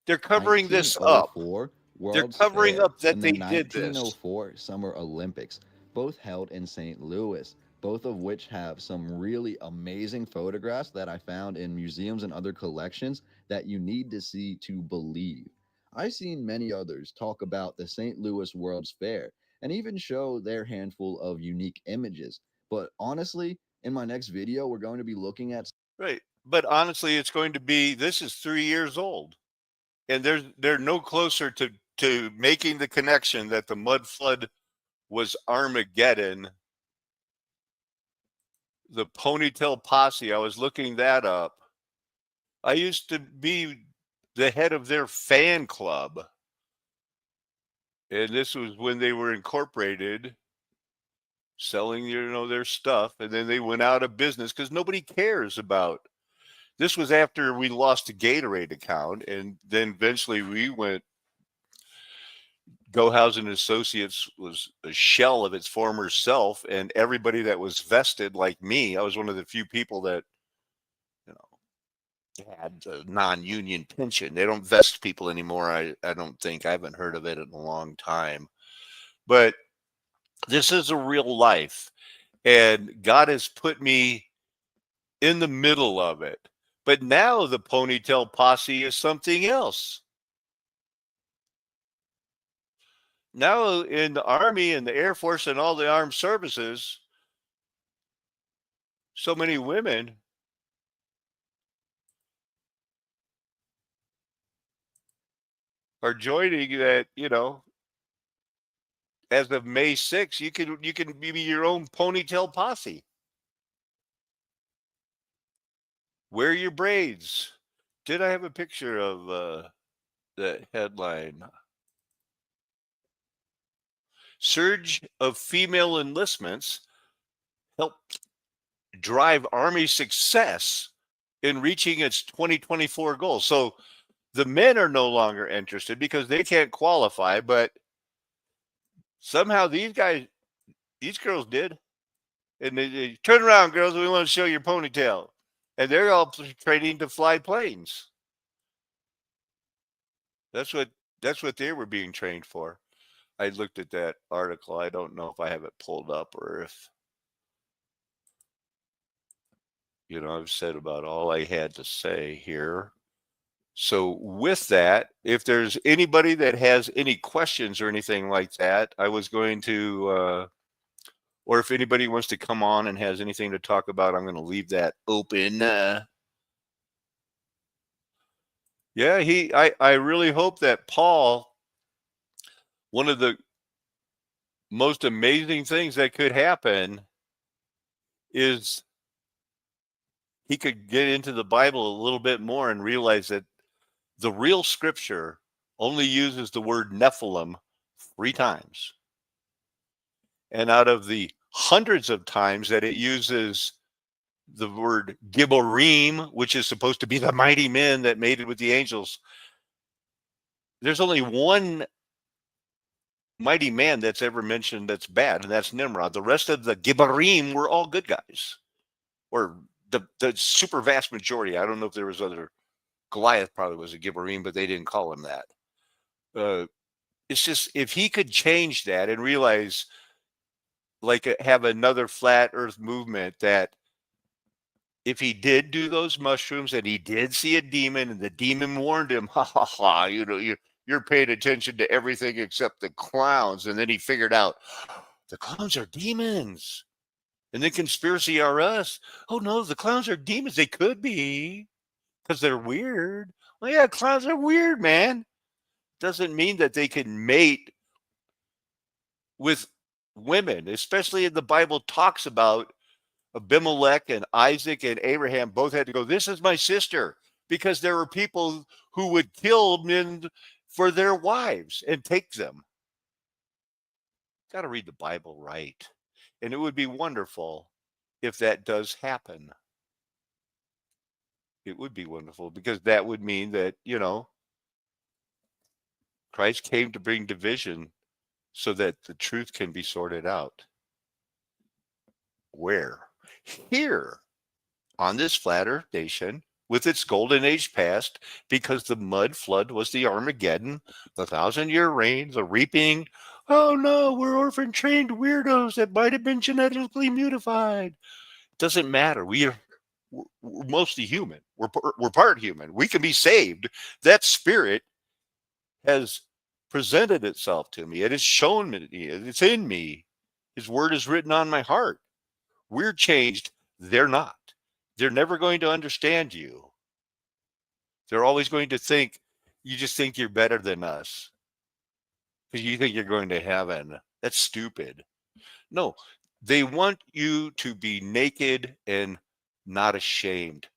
they're covering this up. They're covering up that they did this. 1904 Summer Olympics, both held in St. Louis, both of which have some really amazing photographs that I found in museums and other collections that you need to see to believe. I've seen many others talk about the St. Louis World's Fair and even show their handful of unique images. But honestly, in my next video, we're going to be looking at... Right. But honestly, it's going to be, this is 3 years old. And they're no closer to making the connection that the Mudflood was Armageddon. The Ponytail Posse, I was looking that up. I used to be the head of their fan club. And this was when they were incorporated, selling their stuff. And then they went out of business because nobody cares about. This was after we lost the Gatorade account, and then eventually we went. Go Housing Associates was a shell of its former self, and everybody that was vested, like me, I was one of the few people that, had a non-union pension. They don't vest people anymore. I don't think. I haven't heard of it in a long time. But this is a real life, and God has put me in the middle of it. But now the Ponytail Posse is something else. Now in the Army and the Air Force and all the armed services, so many women are joining that, as of May 6th, you can be your own Ponytail Posse. Wear your braids. Did I have a picture of the headline? Surge of female enlistments helped drive Army success in reaching its 2024 goals. So the men are no longer interested because they can't qualify, but somehow these girls did. And they turn around, girls, we want to show your ponytail. And they're all training to fly planes. That's what they were being trained for. I looked at that article. I don't know if I have it pulled up or if, I've said about all I had to say here. So with that, if there's anybody that has any questions or anything like that, I was going to, or if anybody wants to come on and has anything to talk about, I'm going to leave that open. Yeah, I really hope that Paul, one of the most amazing things that could happen is he could get into the Bible a little bit more and realize that the real scripture only uses the word Nephilim 3 times. And out of the hundreds of times that it uses the word Gibborim, which is supposed to be the mighty men that mated with the angels, there's only one mighty man that's ever mentioned that's bad, and that's Nimrod. The rest of the Gibborim were all good guys, or the super vast majority. I don't know if there was other. Goliath probably was a Gibborim, but they didn't call him that. It's just, if he could change that and realize, like, have another flat earth movement, that if he did do those mushrooms and he did see a demon and the demon warned him, ha ha ha, you're paying attention to everything except the clowns. And then he figured out the clowns are demons. And then conspiracy are us. Oh no, the clowns are demons. They could be, because they're weird. Well, yeah, clowns are weird, man. Doesn't mean that they can mate with women, especially in the Bible talks about Abimelech and Isaac and Abraham both had to go, this is my sister, because there were people who would kill men for their wives and take them. Got to read the Bible right. And it would be wonderful if that does happen. It would be wonderful, because that would mean that, Christ came to bring division so that the truth can be sorted out. Where? Here, on this flat earth nation, with its golden age past, because the mud flood was the Armageddon, the 1,000-year reign, the reaping. Oh no, we're orphan trained weirdos that might have been genetically mutified. Doesn't matter. We're mostly human. We're part human. We can be saved. That spirit has presented itself to me. It has shown me. It's in me. His word is written on my heart. We're changed. They're not. They're never going to understand you. They're always going to think, you just think you're better than us because you think you're going to heaven. That's stupid. No, they want you to be naked and not ashamed.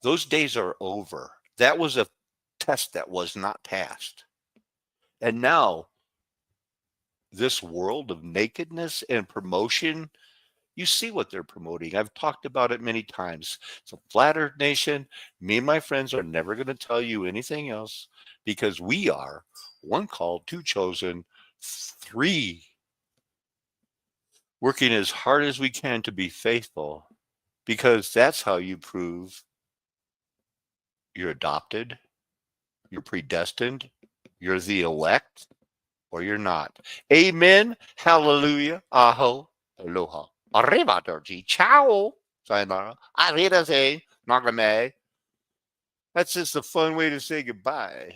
Those days are over. That was a test that was not passed. And now, this world of nakedness and promotion, you see what they're promoting. I've talked about it many times. It's a flat earth nation. Me and my friends are never going to tell you anything else, because we are 1 called, 2 chosen, 3 working as hard as we can to be faithful, because that's how you prove you're adopted, you're predestined, you're the elect, or you're not. Amen. Hallelujah. Aho. Aloha. Arrivederci. Ciao. Sayonara. Arrivederci. Nagame. That's just a fun way to say goodbye.